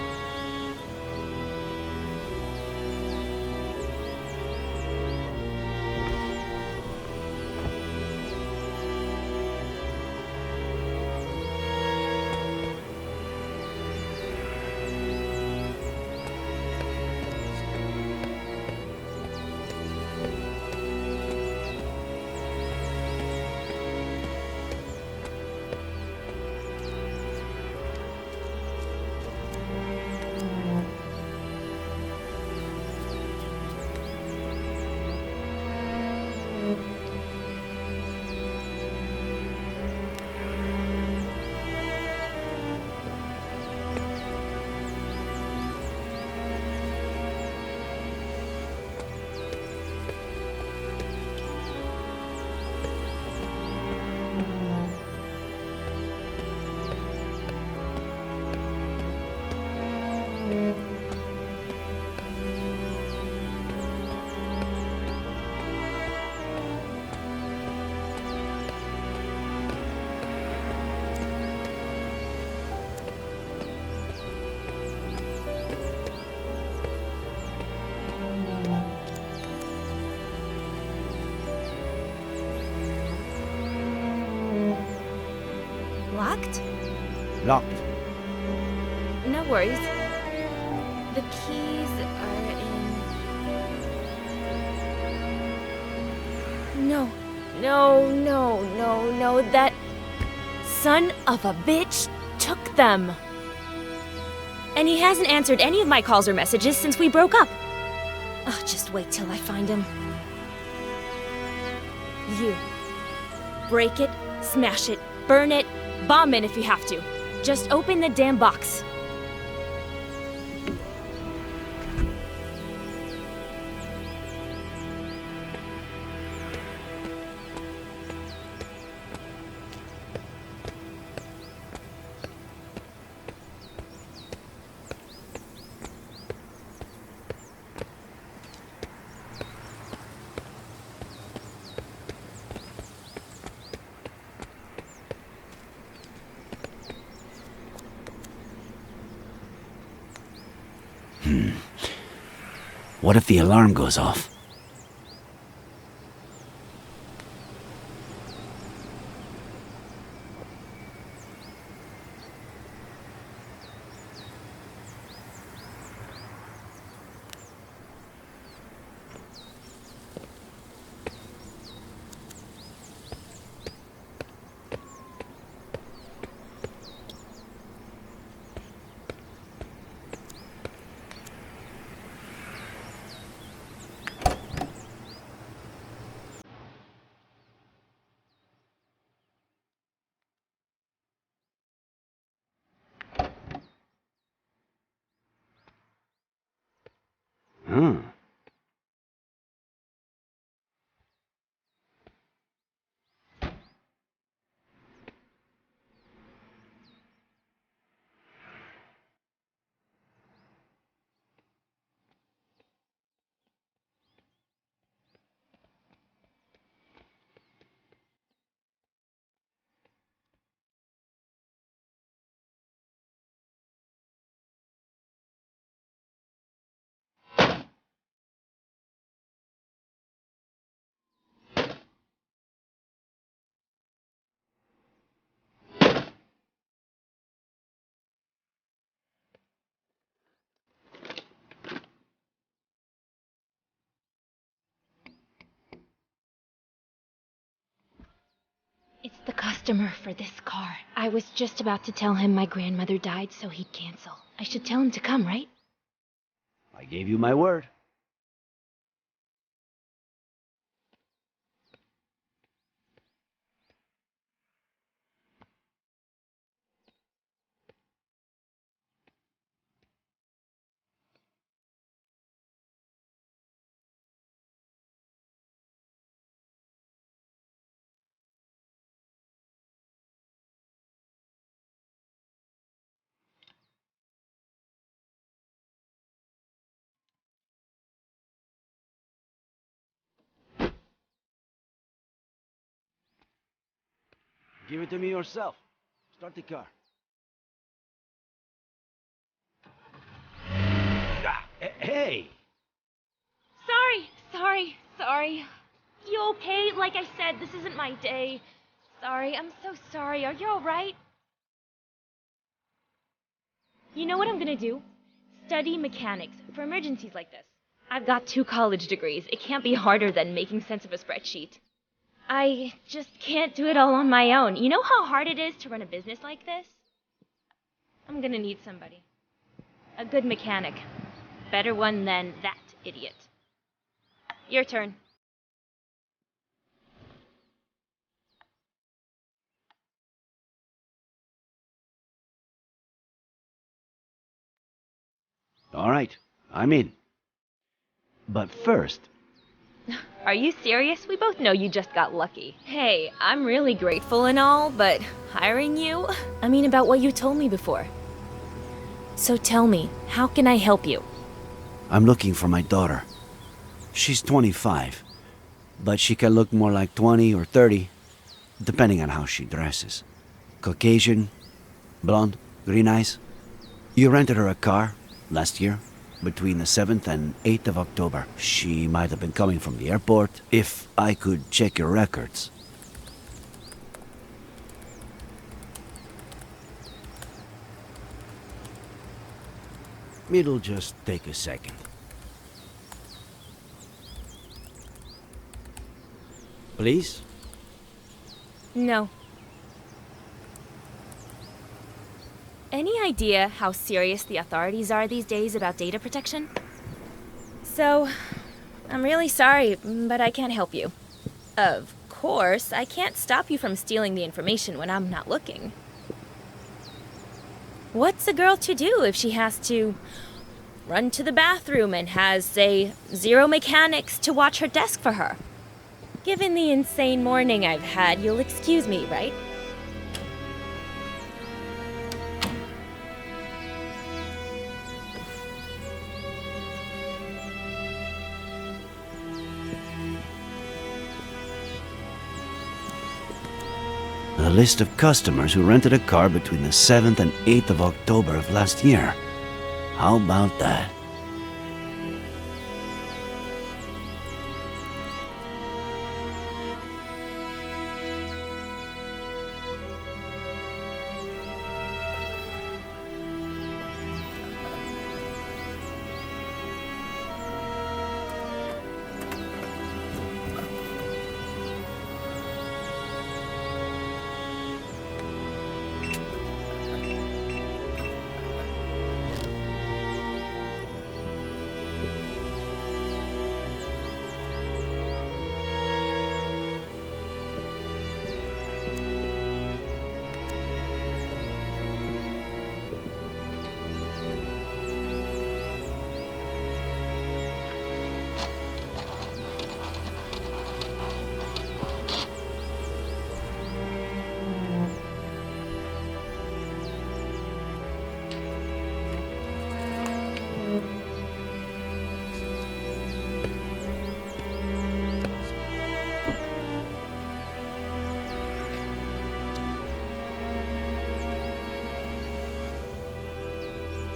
Locked? Locked. No worries. The keys are in... No. No. That son of a bitch took them. And he hasn't answered any of my calls or messages since we broke up. Oh, just wait till I find him. You. Break it, smash it, burn it, bomb it if you have to. Just open the damn box. What if the alarm goes off? It's the customer for this car. I was just about to tell him my grandmother died so he'd cancel. I should tell him to come, right? I gave you my word. Give it to me yourself. Start the car. Hey! Sorry. You okay? Like I said, this isn't my day. Sorry, I'm so sorry. Are you alright? You know what I'm gonna do? Study mechanics for emergencies like this. I've got 2 college degrees. It can't be harder than making sense of a spreadsheet. I just can't do it all on my own. You know how hard it is to run a business like this? I'm gonna need somebody. A good mechanic. Better one than that idiot. Your turn. All right, I'm in. But first... Are you serious? We both know you just got lucky. Hey, I'm really grateful and all, but hiring you? I mean, about what you told me before. So tell me, how can I help you? I'm looking for my daughter. She's 25, but she can look more like 20 or 30, depending on how she dresses. Caucasian, blonde, green eyes. You rented her a car last year, between the 7th and 8th of October. She might have been coming from the airport, if I could check your records. It'll just take a second. Please? No. Any idea how serious the authorities are these days about data protection? So, I'm really sorry, but I can't help you. Of course, I can't stop you from stealing the information when I'm not looking. What's a girl to do if she has to run to the bathroom and has, say, 0 mechanics to watch her desk for her? Given the insane morning I've had, you'll excuse me, right? A list of customers who rented a car between the 7th and 8th of October of last year. How about that?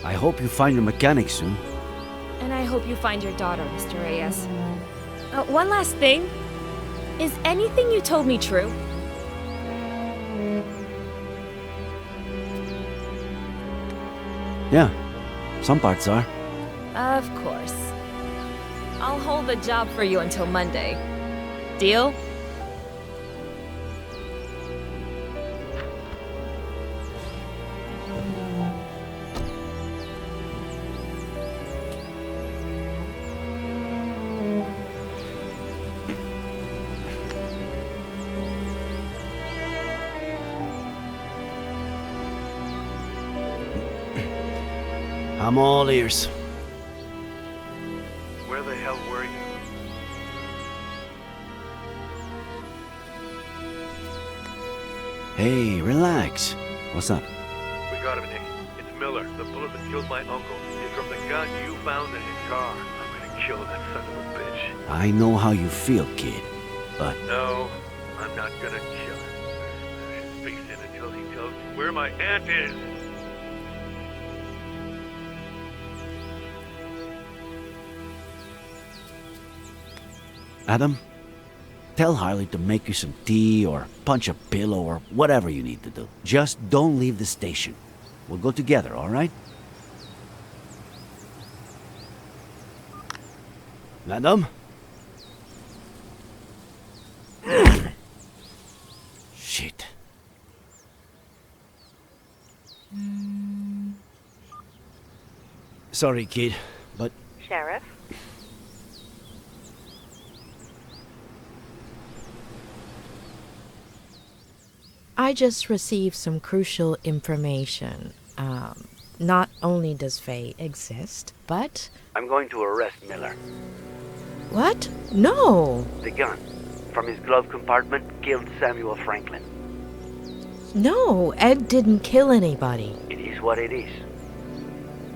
I hope you find your mechanic soon. And I hope you find your daughter, Mr. Reyes. One last thing. Is anything you told me true? Yeah, some parts are. Of course. I'll hold the job for you until Monday. Deal? I'm all ears. Where the hell were you? Hey, relax. What's up? We got him, Nick. It's Miller, the bullet that killed my uncle. It's from the gun you found in his car. I'm gonna kill that son of a bitch. I know how you feel, kid, but... No, I'm not gonna kill him. Smash his face in until he tells me where my aunt is. Adam, tell Harley to make you some tea or punch a pillow or whatever you need to do. Just don't leave the station. We'll go together, all right? Madam? Shit. Sorry, kid, but... Sheriff? I just received some crucial information. Not only does Faye exist, but... I'm going to arrest Miller. What? No! The gun from his glove compartment killed Samuel Franklin. No, Ed didn't kill anybody. It is what it is.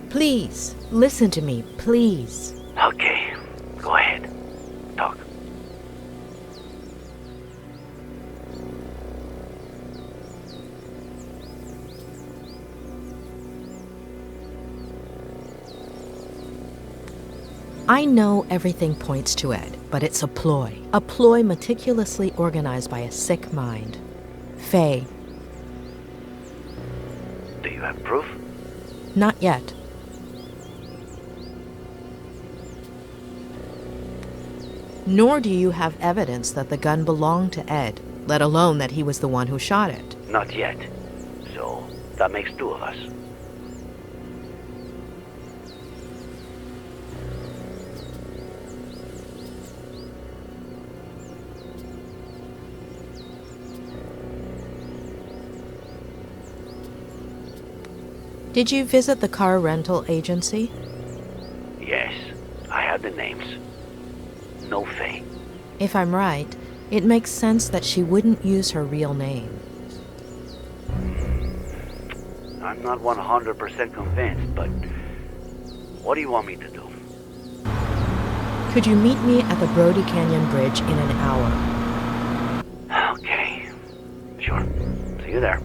Please, listen to me, please. Okay, go ahead. Talk. I know everything points to Ed, but it's a ploy meticulously organized by a sick mind. Faye. Do you have proof? Not yet. Nor do you have evidence that the gun belonged to Ed, let alone that he was the one who shot it. Not yet. So, that makes two of us. Did you visit the car rental agency? Yes, I have the names. No Faye. If I'm right, it makes sense that she wouldn't use her real name. I'm not 100% convinced, but what do you want me to do? Could you meet me at the Brody Canyon Bridge in an hour? Okay. Sure. See you there.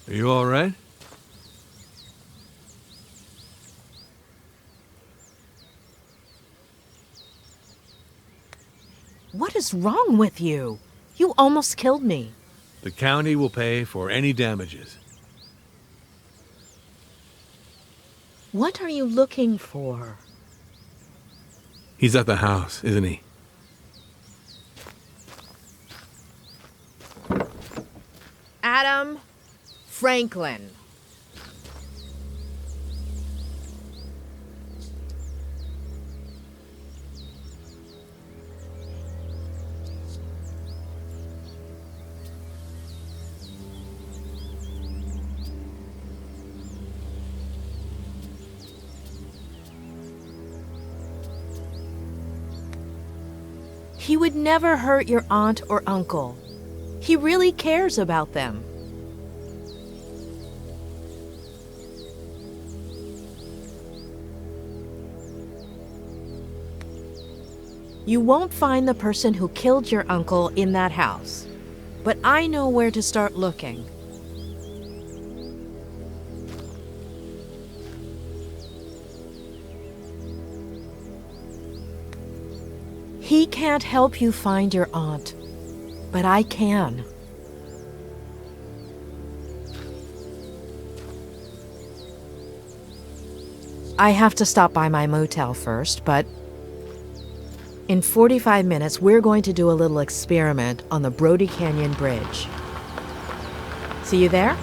Are you all right? What is wrong with you? You almost killed me. The county will pay for any damages. What are you looking for? He's at the house, isn't he? Adam Franklin. He would never hurt your aunt or uncle. He really cares about them. You won't find the person who killed your uncle in that house, but I know where to start looking. He can't help you find your aunt, but I can. I have to stop by my motel first, but in 45 minutes, we're going to do a little experiment on the Brody Canyon Bridge. See you there?